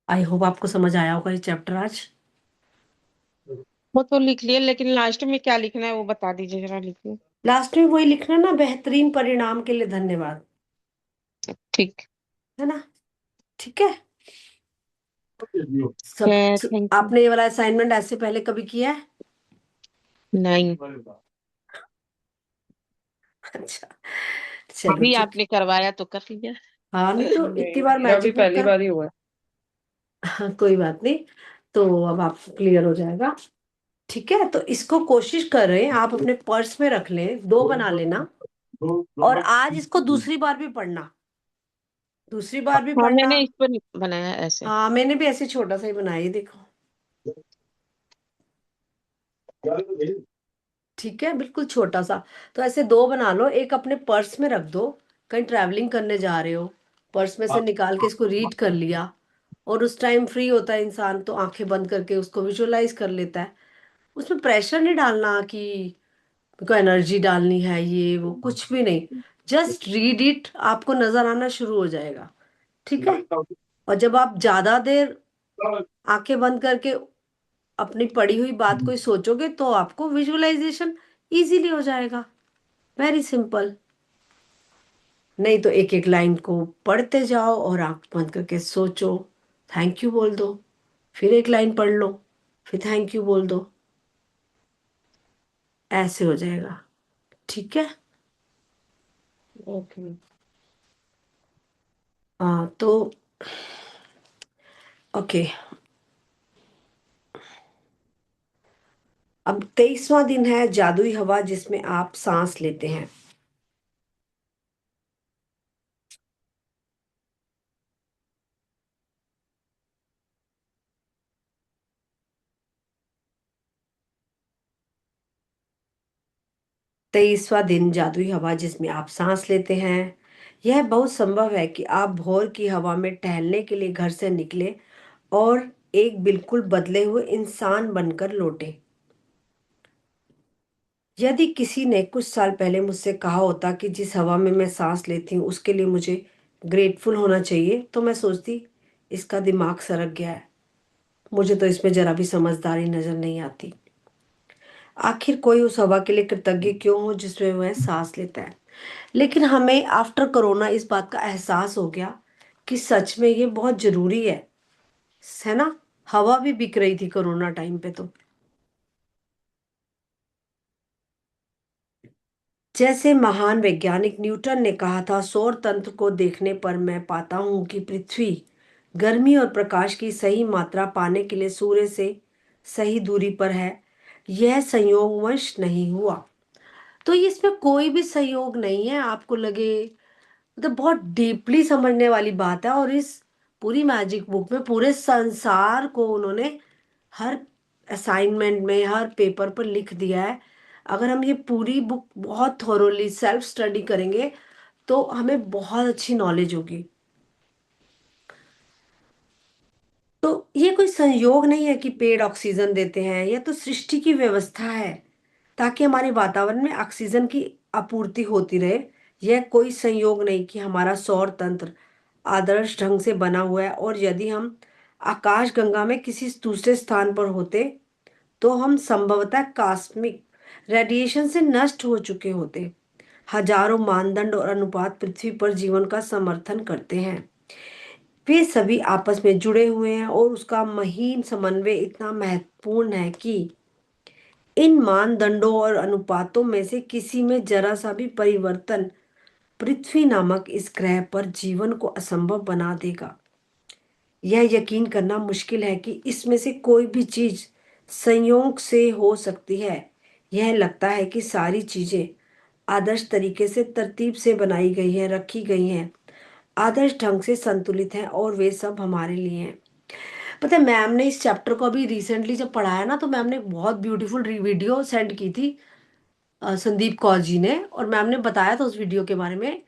I hope आपको समझ आया होगा ये चैप्टर आज। वो तो लिख लिए, लेकिन लास्ट में क्या लिखना है वो बता दीजिए, जरा लिखिए। लास्ट में वही लिखना ना, बेहतरीन परिणाम के लिए धन्यवाद। ठीक है ना? ठीक है। है। सब थैंक यू। आपने ये वाला असाइनमेंट ऐसे पहले कभी किया है? नहीं, अच्छा, चलो अभी ठीक। आपने करवाया तो कर लिया। हाँ, नहीं तो इतनी नहीं, बार मेरा भी मैजिक बुक पहली कर। बार ही हुआ है। हाँ, कोई बात नहीं। तो अब आपको क्लियर हो जाएगा। ठीक है, तो इसको कोशिश कर रहे हैं आप अपने पर्स में रख लें, 2 बना लेना। और आज इसको दूसरी बार भी पढ़ना, दूसरी बार भी हाँ, पढ़ना। मैंने इस पर बनाया है ऐसे। हाँ, मैंने भी ऐसे छोटा सा ही बनाया, ये देखो। ठीक है, बिल्कुल छोटा सा। तो ऐसे 2 बना लो, एक अपने पर्स में रख दो। कहीं ट्रैवलिंग करने जा रहे हो, पर्स में से निकाल के इसको रीड कर लिया। और उस टाइम फ्री होता है इंसान, तो आंखें बंद करके उसको विजुअलाइज कर लेता है। उसमें प्रेशर नहीं डालना कि को एनर्जी डालनी है, ये वो कुछ भी नहीं। जस्ट रीड इट, आपको नजर आना शुरू हो जाएगा। ठीक है। और जब आप ज्यादा देर आंखें बंद करके अपनी पढ़ी हुई बात कोई सोचोगे, तो आपको विजुअलाइजेशन इजीली हो जाएगा। Very simple. नहीं तो एक एक लाइन को पढ़ते जाओ और आंख बंद करके सोचो, थैंक यू बोल दो, फिर एक लाइन पढ़ लो, फिर थैंक यू बोल दो, ऐसे हो जाएगा। ठीक है। ओके। हाँ, तो ओके। अब 23वां दिन है, जादुई हवा जिसमें आप सांस लेते हैं। 23वां दिन, जादुई हवा जिसमें आप सांस लेते हैं। यह बहुत संभव है कि आप भोर की हवा में टहलने के लिए घर से निकले और एक बिल्कुल बदले हुए इंसान बनकर लौटे। यदि किसी ने कुछ साल पहले मुझसे कहा होता कि जिस हवा में मैं सांस लेती हूँ उसके लिए मुझे ग्रेटफुल होना चाहिए, तो मैं सोचती इसका दिमाग सरक गया है, मुझे तो इसमें जरा भी समझदारी नजर नहीं आती। आखिर कोई उस हवा के लिए कृतज्ञ क्यों हो जिसमें वह सांस लेता है। लेकिन हमें आफ्टर कोरोना इस बात का एहसास हो गया कि सच में ये बहुत जरूरी है ना। हवा भी बिक रही थी कोरोना टाइम पे तो। जैसे महान वैज्ञानिक न्यूटन ने कहा था, सौर तंत्र को देखने पर मैं पाता हूं कि पृथ्वी गर्मी और प्रकाश की सही मात्रा पाने के लिए सूर्य से सही दूरी पर है। यह संयोगवश नहीं हुआ। तो इसमें कोई भी संयोग नहीं है, आपको लगे। मतलब बहुत डीपली समझने वाली बात है। और इस पूरी मैजिक बुक में पूरे संसार को उन्होंने हर असाइनमेंट में, हर पेपर पर लिख दिया है। अगर हम ये पूरी बुक बहुत थोरोली सेल्फ स्टडी करेंगे तो हमें बहुत अच्छी नॉलेज होगी। तो ये कोई संयोग नहीं है कि पेड़ ऑक्सीजन देते हैं, यह तो सृष्टि की व्यवस्था है ताकि हमारे वातावरण में ऑक्सीजन की आपूर्ति होती रहे। यह कोई संयोग नहीं कि हमारा सौर तंत्र आदर्श ढंग से बना हुआ है, और यदि हम आकाश गंगा में किसी दूसरे स्थान पर होते तो हम संभवतः कॉस्मिक रेडिएशन से नष्ट हो चुके होते। हजारों मानदंड और अनुपात पृथ्वी पर जीवन का समर्थन करते हैं। वे सभी आपस में जुड़े हुए हैं और उसका महीन समन्वय इतना महत्वपूर्ण है कि इन मानदंडों और अनुपातों में से किसी में जरा सा भी परिवर्तन पृथ्वी नामक इस ग्रह पर जीवन को असंभव बना देगा। यह यकीन करना मुश्किल है कि इसमें से कोई भी चीज संयोग से हो सकती है। यह लगता है कि सारी चीजें आदर्श तरीके से तरतीब से बनाई गई है, रखी गई हैं, आदर्श ढंग से संतुलित हैं, और वे सब हमारे लिए हैं। पता है, मैम ने इस चैप्टर को अभी रिसेंटली जब पढ़ाया ना, तो मैम ने एक बहुत ब्यूटीफुल वीडियो सेंड की थी संदीप कौर जी ने, और मैम ने बताया था उस वीडियो के बारे में।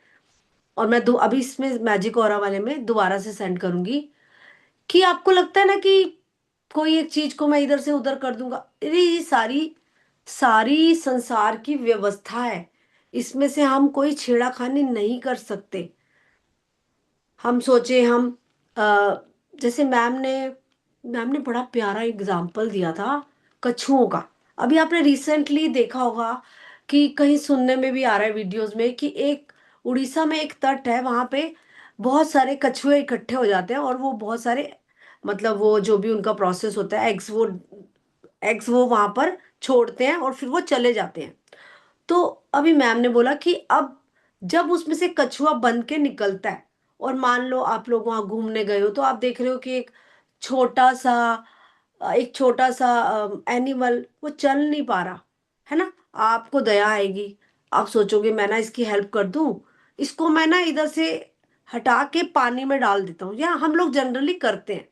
और मैं दो अभी इसमें मैजिक ऑरा वाले में दोबारा से सेंड करूंगी। कि आपको लगता है ना कि कोई एक चीज को मैं इधर से उधर कर दूंगा, अरे ये सारी सारी संसार की व्यवस्था है, इसमें से हम कोई छेड़ाखानी नहीं कर सकते। हम सोचे हम अ, जैसे मैम ने बड़ा प्यारा एग्जाम्पल दिया था कछुओं का। अभी आपने रिसेंटली देखा होगा कि कहीं सुनने में भी आ रहा है वीडियोस में कि एक उड़ीसा में एक तट है, वहां पे बहुत सारे कछुए इकट्ठे हो जाते हैं, और वो बहुत सारे, मतलब वो जो भी उनका प्रोसेस होता है, एग्स वो वहां पर छोड़ते हैं और फिर वो चले जाते हैं। तो अभी मैम ने बोला कि अब जब उसमें से कछुआ बन के निकलता है और मान लो आप लोग वहां घूमने गए हो, तो आप देख रहे हो कि छोटा सा एक छोटा सा एनिमल वो चल नहीं पा रहा है ना, आपको दया आएगी, आप सोचोगे मैं ना इसकी हेल्प कर दूं, इसको मैं ना इधर से हटा के पानी में डाल देता हूँ, या हम लोग जनरली करते हैं।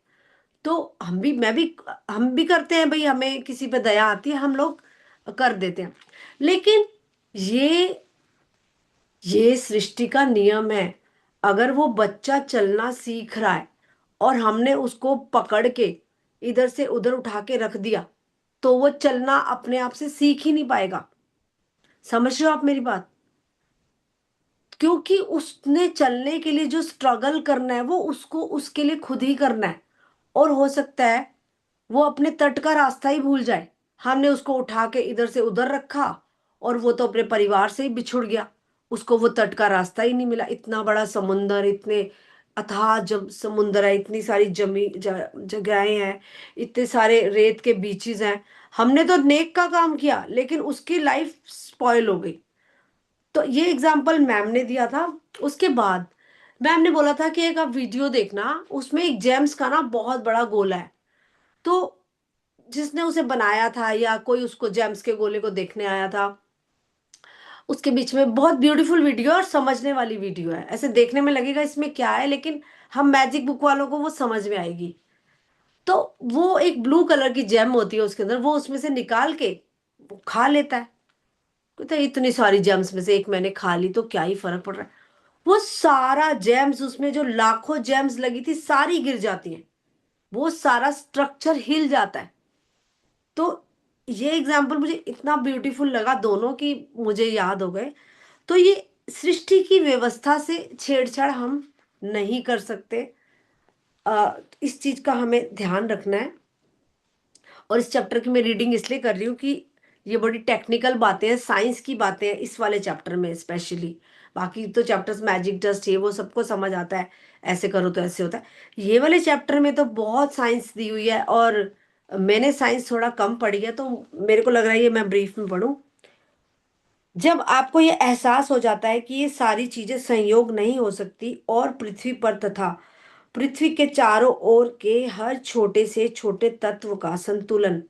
तो हम भी करते हैं भाई, हमें किसी पे दया आती है हम लोग कर देते हैं। लेकिन ये ये सृष्टि का नियम है। अगर वो बच्चा चलना सीख रहा है और हमने उसको पकड़ के इधर से उधर उठा के रख दिया, तो वो चलना अपने आप से सीख ही नहीं पाएगा। समझ रहे हो आप मेरी बात? क्योंकि उसने चलने के लिए जो स्ट्रगल करना है वो उसको उसके लिए खुद ही करना है। और हो सकता है वो अपने तट का रास्ता ही भूल जाए, हमने उसको उठा के इधर से उधर रखा और वो तो अपने परिवार से ही बिछुड़ गया, उसको वो तट का रास्ता ही नहीं मिला। इतना बड़ा समुंदर, इतने अथाह जब समुंदर है, इतनी सारी जगहें हैं, इतने सारे रेत के बीचेस हैं, हमने तो नेक का काम किया लेकिन उसकी लाइफ स्पॉइल हो गई। तो ये एग्जाम्पल मैम ने दिया था। उसके बाद मैम ने बोला था कि एक आप वीडियो देखना, उसमें एक जेम्स का ना बहुत बड़ा गोला है। तो जिसने उसे बनाया था या कोई उसको जेम्स के गोले को देखने आया था, उसके बीच में बहुत ब्यूटीफुल वीडियो और समझने वाली वीडियो है। ऐसे देखने में लगेगा इसमें क्या है, लेकिन हम मैजिक बुक वालों को वो समझ में आएगी। तो वो एक ब्लू कलर की जेम होती है उसके अंदर, वो उसमें से निकाल के वो खा लेता है। कहता है इतनी सारी जेम्स में से एक मैंने खा ली तो क्या ही फर्क पड़ रहा है। वो सारा जेम्स, उसमें जो लाखों जेम्स लगी थी सारी गिर जाती हैं, वो सारा स्ट्रक्चर हिल जाता है। तो ये एग्जाम्पल मुझे इतना ब्यूटीफुल लगा, दोनों की मुझे याद हो गए। तो ये सृष्टि की व्यवस्था से छेड़छाड़ हम नहीं कर सकते। इस चीज का हमें ध्यान रखना है। और इस चैप्टर की मैं रीडिंग इसलिए कर रही हूँ कि ये बड़ी टेक्निकल बातें हैं, साइंस की बातें हैं इस वाले चैप्टर में स्पेशली। बाकी तो चैप्टर्स मैजिक डस्ट ये वो सबको समझ आता है, ऐसे करो तो ऐसे होता है। ये वाले चैप्टर में तो बहुत साइंस दी हुई है, और मैंने साइंस थोड़ा कम पढ़ी है, तो मेरे को लग रहा है ये मैं ब्रीफ में पढूं। जब आपको ये एहसास हो जाता है कि ये सारी चीजें संयोग नहीं हो सकती, और पृथ्वी पर तथा पृथ्वी के चारों ओर के हर छोटे से छोटे तत्व का संतुलन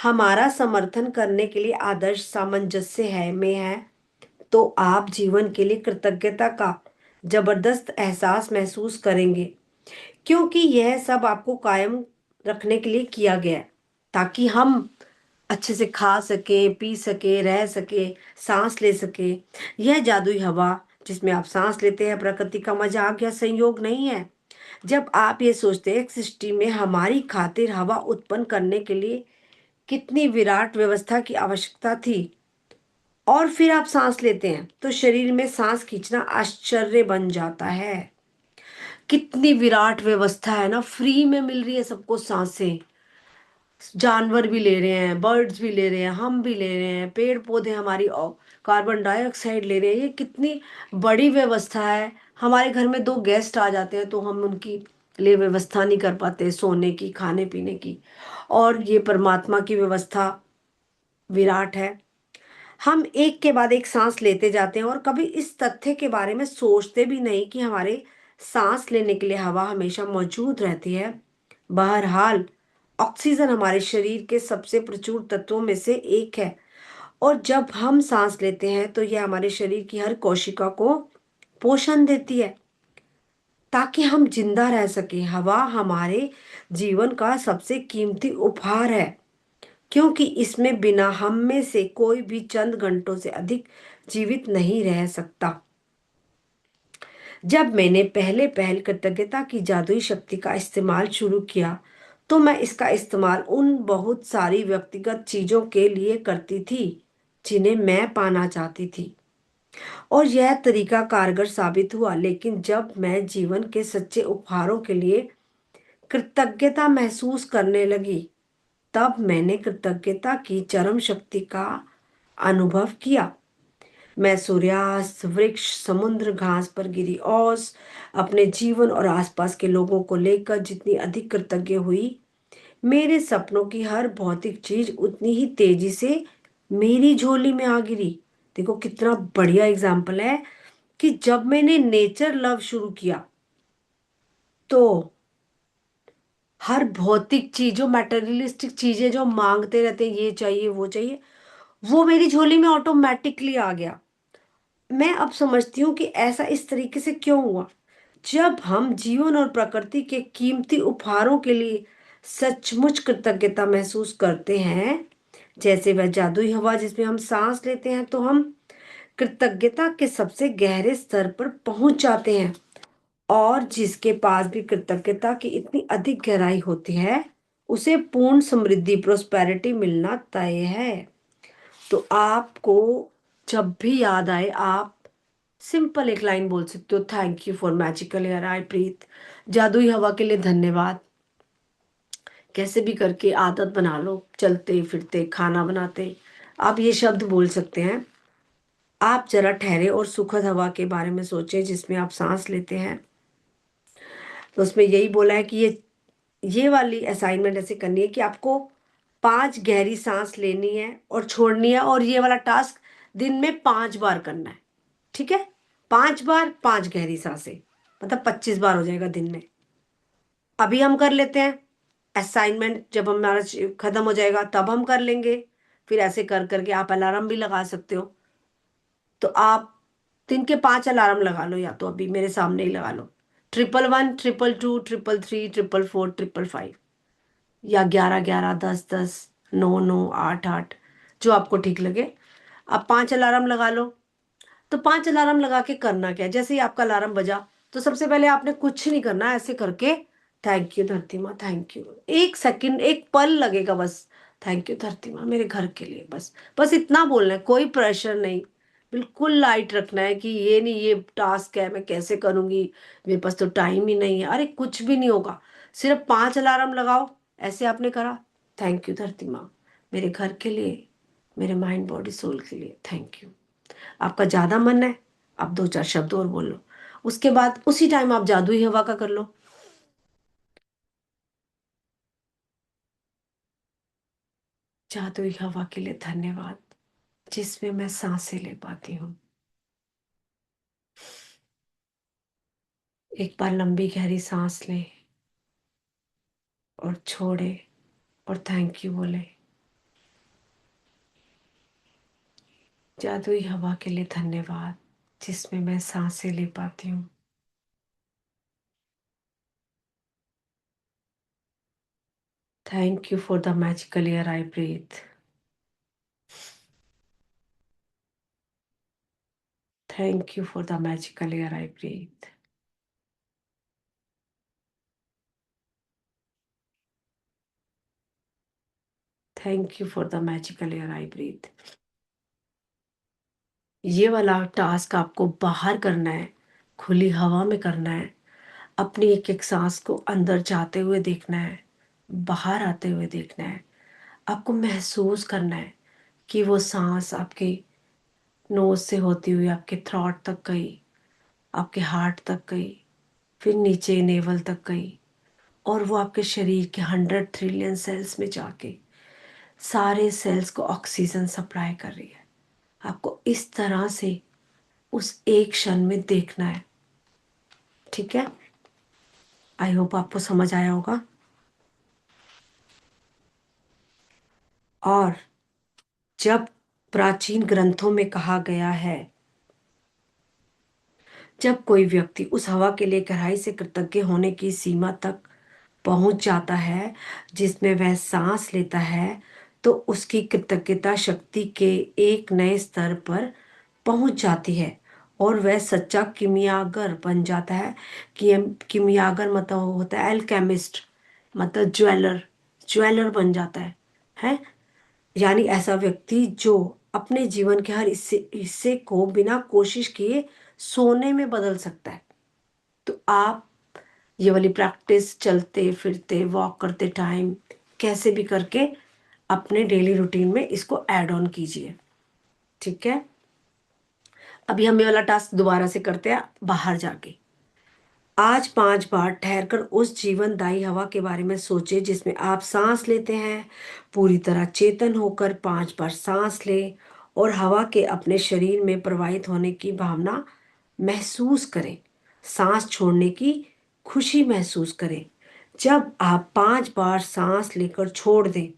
हमारा समर्थन करने के लिए आदर्श सामंजस्य है में है, तो आप जीवन के लिए कृतज्ञता का जबरदस्त एहसास महसूस करेंगे। क्योंकि यह सब आपको कायम रखने के लिए किया गया है, ताकि हम अच्छे से खा सके, पी सके, रह सके, सांस ले सके। यह जादुई हवा जिसमें आप सांस लेते हैं प्रकृति का मजाक या संयोग नहीं है। जब आप ये सोचते हैं कि सृष्टि में हमारी खातिर हवा उत्पन्न करने के लिए कितनी विराट व्यवस्था की आवश्यकता थी, और फिर आप सांस लेते हैं, तो शरीर में सांस खींचना आश्चर्य बन जाता है। कितनी विराट व्यवस्था है ना, फ्री में मिल रही है सबको सांसें। जानवर भी ले रहे हैं, बर्ड्स भी ले रहे हैं, हम भी ले रहे हैं, पेड़ पौधे हमारी कार्बन डाइऑक्साइड ले रहे हैं। ये कितनी बड़ी व्यवस्था है। हमारे घर में दो गेस्ट आ जाते हैं तो हम उनकी लिए व्यवस्था नहीं कर पाते सोने की, खाने पीने की, और ये परमात्मा की व्यवस्था विराट है। हम एक के बाद एक सांस लेते जाते हैं और कभी इस तथ्य के बारे में सोचते भी नहीं कि हमारे सांस लेने के लिए हवा हमेशा मौजूद रहती है। बहरहाल ऑक्सीजन हमारे शरीर के सबसे प्रचुर तत्वों में से एक है, और जब हम सांस लेते हैं तो यह हमारे शरीर की हर कोशिका को पोषण देती है ताकि हम जिंदा रह सके। हवा हमारे जीवन का सबसे कीमती उपहार है, क्योंकि इसमें बिना हम में से कोई भी चंद घंटों से अधिक जीवित नहीं रह सकता। जब मैंने पहले पहल कृतज्ञता की जादुई शक्ति का इस्तेमाल शुरू किया, तो मैं इसका इस्तेमाल उन बहुत सारी व्यक्तिगत चीजों के लिए करती थी जिन्हें मैं पाना चाहती थी, और यह तरीका कारगर साबित हुआ। लेकिन जब मैं जीवन के सच्चे उपहारों के लिए कृतज्ञता महसूस करने लगी, तब मैंने कृतज्ञता की चरम शक्ति का अनुभव किया। मैं सूर्यास्त, वृक्ष, समुद्र, घास पर गिरी ओस, अपने जीवन और आसपास के लोगों को लेकर जितनी अधिक कृतज्ञ हुई, मेरे सपनों की हर भौतिक चीज उतनी ही तेजी से मेरी झोली में आ गिरी। देखो कितना बढ़िया एग्जाम्पल है कि जब मैंने नेचर लव शुरू किया, तो हर भौतिक चीज, जो मैटेरियलिस्टिक चीजें जो मांगते रहते हैं, ये चाहिए वो चाहिए, वो मेरी झोली में ऑटोमेटिकली आ गया। मैं अब समझती हूँ कि ऐसा इस तरीके से क्यों हुआ। जब हम जीवन और प्रकृति के कीमती उपहारों के लिए सचमुच कृतज्ञता महसूस करते हैं, जैसे वह जादुई हवा जिसमें हम सांस लेते हैं, तो हम कृतज्ञता के सबसे गहरे स्तर पर पहुंच जाते हैं। और जिसके पास भी कृतज्ञता की इतनी अधिक गहराई होती है, उसे पूर्ण समृद्धि, प्रोस्पेरिटी मिलना तय है। तो आपको जब भी याद आए, आप सिंपल एक लाइन बोल सकते हो, thank you for magical air I breathe. जादुई हवा के लिए धन्यवाद। कैसे भी करके आदत बना लो, चलते फिरते खाना बनाते आप ये शब्द बोल सकते हैं। आप जरा ठहरे और सुखद हवा के बारे में सोचें जिसमें आप सांस लेते हैं। तो उसमें यही बोला है कि ये वाली असाइनमेंट ऐसे करनी है कि आपको 5 गहरी सांस लेनी है और छोड़नी है, और ये वाला टास्क दिन में 5 बार करना है। ठीक है, 5 बार 5 गहरी सांसें, मतलब 25 बार हो जाएगा दिन में। अभी हम कर लेते हैं असाइनमेंट, जब हमारा खत्म हो जाएगा तब हम कर लेंगे। फिर ऐसे कर करके आप अलार्म भी लगा सकते हो। तो आप दिन के 5 अलार्म लगा लो, या तो अभी मेरे सामने ही लगा लो। 111, 222, 333, 444, 555, या 11 11, 10 10, 9 9, 8 8, जो आपको ठीक लगे। आप 5 अलार्म लगा लो। तो 5 अलार्म लगा के करना क्या है, जैसे ही आपका अलार्म बजा तो सबसे पहले आपने कुछ नहीं करना, ऐसे करके थैंक यू धरती माँ, थैंक यू। 1 सेकंड, एक पल लगेगा बस। थैंक यू धरती माँ मेरे घर के लिए, बस बस इतना बोलना है, कोई प्रेशर नहीं। बिल्कुल लाइट रखना है कि ये नहीं ये टास्क है मैं कैसे करूंगी, मेरे पास तो टाइम ही नहीं है। अरे कुछ भी नहीं होगा, सिर्फ 5 अलार्म लगाओ। ऐसे आपने करा, थैंक यू धरती माँ मेरे घर के लिए, मेरे माइंड बॉडी सोल के लिए, थैंक यू। आपका ज्यादा मन है, आप 2 4 शब्द और बोल लो। उसके बाद उसी टाइम आप जादुई हवा का कर लो। जादुई हवा के लिए धन्यवाद जिसमें मैं सांसें ले पाती हूँ। एक बार लंबी गहरी सांस ले और छोड़े और थैंक यू बोले। जादुई हवा के लिए धन्यवाद जिसमें मैं सांसें ले पाती हूँ। Thank you for the magical air I breathe. Thank you for the magical air I breathe. Thank you for the magical air I breathe. ये वाला टास्क आपको बाहर करना है, खुली हवा में करना है। अपनी एक एक सांस को अंदर जाते हुए देखना है, बाहर आते हुए देखना है। आपको महसूस करना है कि वो सांस आपके नोज से होती हुई आपके थ्रॉट तक गई, आपके हार्ट तक गई, फिर नीचे नेवल तक गई, और वो आपके शरीर के 100 ट्रिलियन सेल्स में जाके सारे सेल्स को ऑक्सीजन सप्लाई कर रही है। आपको इस तरह से उस एक क्षण में देखना है। ठीक है, आई होप आपको समझ आया होगा। और जब प्राचीन ग्रंथों में कहा गया है, जब कोई व्यक्ति उस हवा के लिए गहराई से कृतज्ञ होने की सीमा तक पहुंच जाता है जिसमें वह सांस लेता है, तो उसकी कृतज्ञता शक्ति के एक नए स्तर पर पहुंच जाती है और वह सच्चा किमियागर बन जाता है। किमियागर मतलब होता है एल्केमिस्ट, मतलब ज्वेलर, ज्वेलर बन जाता है। यानी ऐसा व्यक्ति जो अपने जीवन के हर हिस्से हिस्से को बिना कोशिश किए सोने में बदल सकता है। तो आप ये वाली प्रैक्टिस चलते फिरते वॉक करते टाइम कैसे भी करके अपने डेली रूटीन में इसको ऐड ऑन कीजिए। ठीक है, अभी हम ये वाला टास्क दोबारा से करते हैं बाहर जाके। आज 5 बार ठहरकर उस जीवनदायी हवा के बारे में सोचे जिसमें आप सांस लेते हैं। पूरी तरह चेतन होकर 5 बार सांस लें और हवा के अपने शरीर में प्रवाहित होने की भावना महसूस करें। सांस छोड़ने की खुशी महसूस करें। जब आप 5 बार सांस लेकर छोड़ दें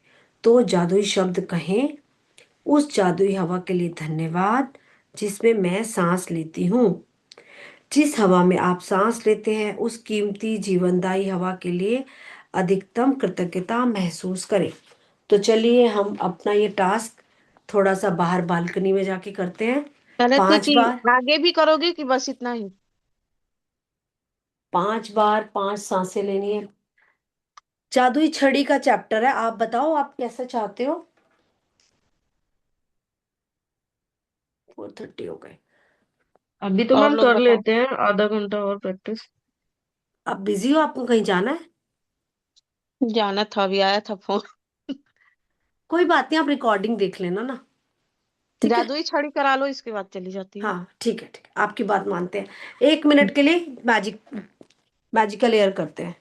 तो जादुई शब्द कहें, उस जादुई हवा के लिए धन्यवाद जिसमें मैं सांस लेती हूँ। जिस हवा में आप सांस लेते हैं उस कीमती जीवनदायी हवा के लिए अधिकतम कृतज्ञता महसूस करें। तो चलिए हम अपना ये टास्क थोड़ा सा बाहर बालकनी में जाके करते हैं। कह थे पांच कि बार आगे भी करोगे कि बस इतना ही? 5 बार 5 सांसें लेनी है। जादुई छड़ी का चैप्टर है, आप बताओ आप कैसा चाहते हो। 4:30 हो गए। अभी तो और मैम लोग कर बताओ। लेते हैं, आधा घंटा और प्रैक्टिस। आप बिजी हो, आपको कहीं जाना है? जाना था, अभी आया था फोन। कोई बात नहीं, आप रिकॉर्डिंग देख लेना ना। ठीक है। जादुई छड़ी करा लो, इसके बाद चली जाती हूँ। हाँ ठीक है, ठीक है, आपकी बात मानते हैं। 1 मिनट के लिए मैजिकल एयर करते हैं।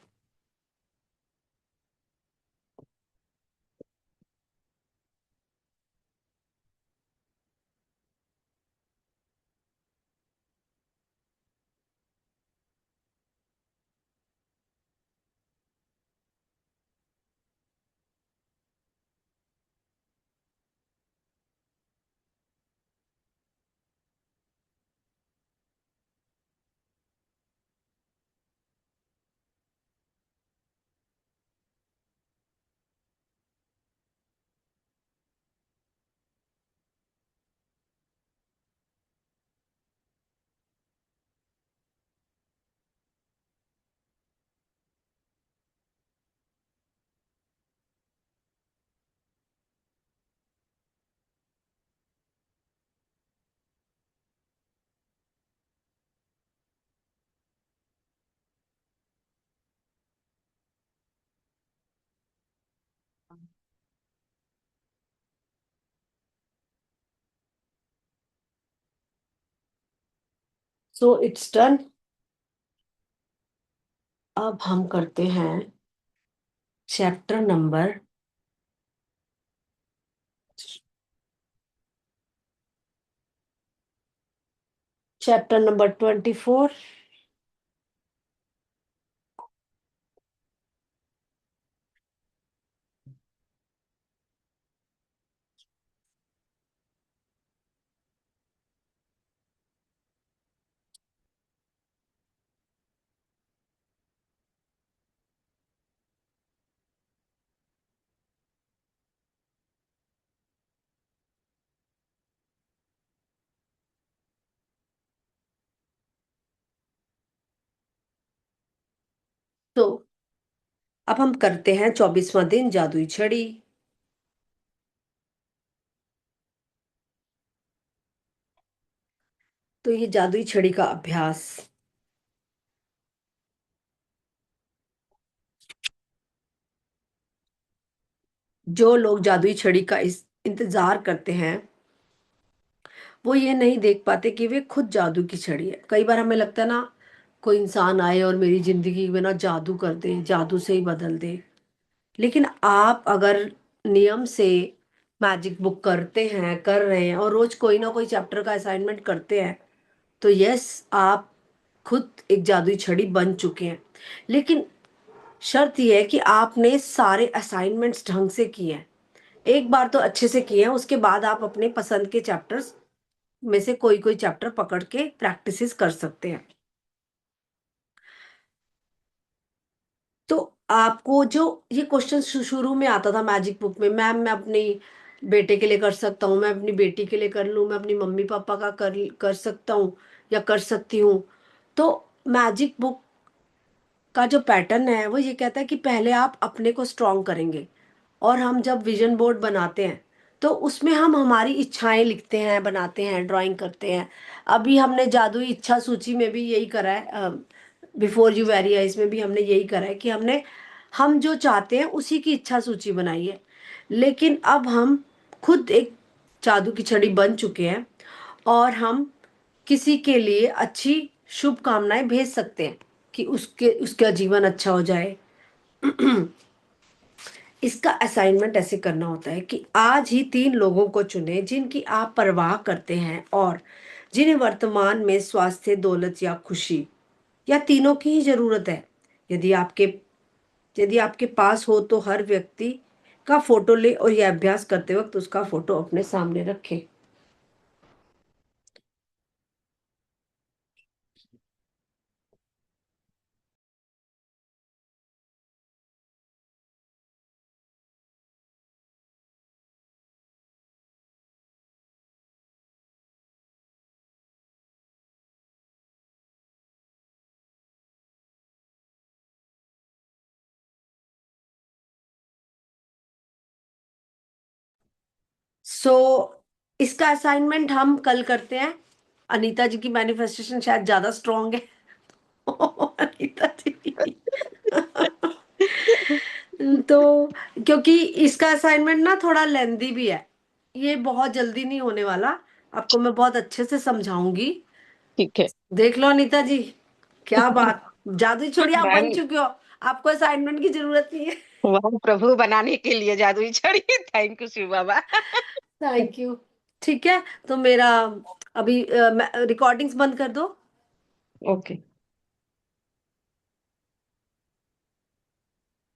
So it's done. अब हम करते हैं चैप्टर नंबर चैप्टर नंबर 24। तो अब हम करते हैं 24वां दिन जादुई छड़ी। तो ये जादुई छड़ी का अभ्यास। जो लोग जादुई छड़ी का इस इंतजार करते हैं वो ये नहीं देख पाते कि वे खुद जादू की छड़ी है। कई बार हमें लगता है ना, कोई इंसान आए और मेरी जिंदगी में ना जादू कर दे, जादू से ही बदल दे। लेकिन आप अगर नियम से मैजिक बुक करते हैं, कर रहे हैं, और रोज कोई ना कोई चैप्टर का असाइनमेंट करते हैं, तो यस, आप खुद एक जादुई छड़ी बन चुके हैं। लेकिन शर्त यह है कि आपने सारे असाइनमेंट्स ढंग से किए हैं। एक बार तो अच्छे से किए हैं, उसके बाद आप अपने पसंद के चैप्टर्स में से कोई कोई चैप्टर पकड़ के प्रैक्टिसेस कर सकते हैं। तो आपको जो ये क्वेश्चन शुरू में आता था मैजिक बुक में, मैम मैं अपनी बेटे के लिए कर सकता हूँ, मैं अपनी बेटी के लिए कर लूँ, मैं अपनी मम्मी पापा का कर कर सकता हूँ या कर सकती हूँ। तो मैजिक बुक का जो पैटर्न है वो ये कहता है कि पहले आप अपने को स्ट्रॉन्ग करेंगे, और हम जब विजन बोर्ड बनाते हैं तो उसमें हम हमारी इच्छाएं लिखते हैं, बनाते हैं, ड्राइंग करते हैं। अभी हमने जादुई इच्छा सूची में भी यही करा है, बिफोर यू वेरी आइज में भी हमने यही करा है कि हम जो चाहते हैं उसी की इच्छा सूची बनाई है। लेकिन अब हम खुद एक जादू की छड़ी बन चुके हैं, और हम किसी के लिए अच्छी शुभकामनाएं भेज सकते हैं कि उसका जीवन अच्छा हो जाए। इसका असाइनमेंट ऐसे करना होता है कि आज ही 3 लोगों को चुने जिनकी आप परवाह करते हैं और जिन्हें वर्तमान में स्वास्थ्य, दौलत या खुशी, या तीनों की ही जरूरत है। यदि आपके यदि आपके पास हो तो हर व्यक्ति का फोटो ले और यह अभ्यास करते वक्त उसका फोटो अपने सामने रखें। सो इसका असाइनमेंट हम कल करते हैं। अनीता जी की मैनिफेस्टेशन शायद ज्यादा स्ट्रांग है। अनीता जी। तो क्योंकि इसका असाइनमेंट ना थोड़ा लेंदी भी है, ये बहुत जल्दी नहीं होने वाला, आपको मैं बहुत अच्छे से समझाऊंगी। ठीक है। देख लो अनीता जी, क्या बात, जादू छोड़ी आप बन मैम, चुके हो, आपको असाइनमेंट की जरूरत नहीं है। वह प्रभु बनाने के लिए जादुई छड़ी। Thank you Shiv Baba. Thank you. ठीक है, तो मेरा अभी रिकॉर्डिंग्स बंद कर दो। ओके।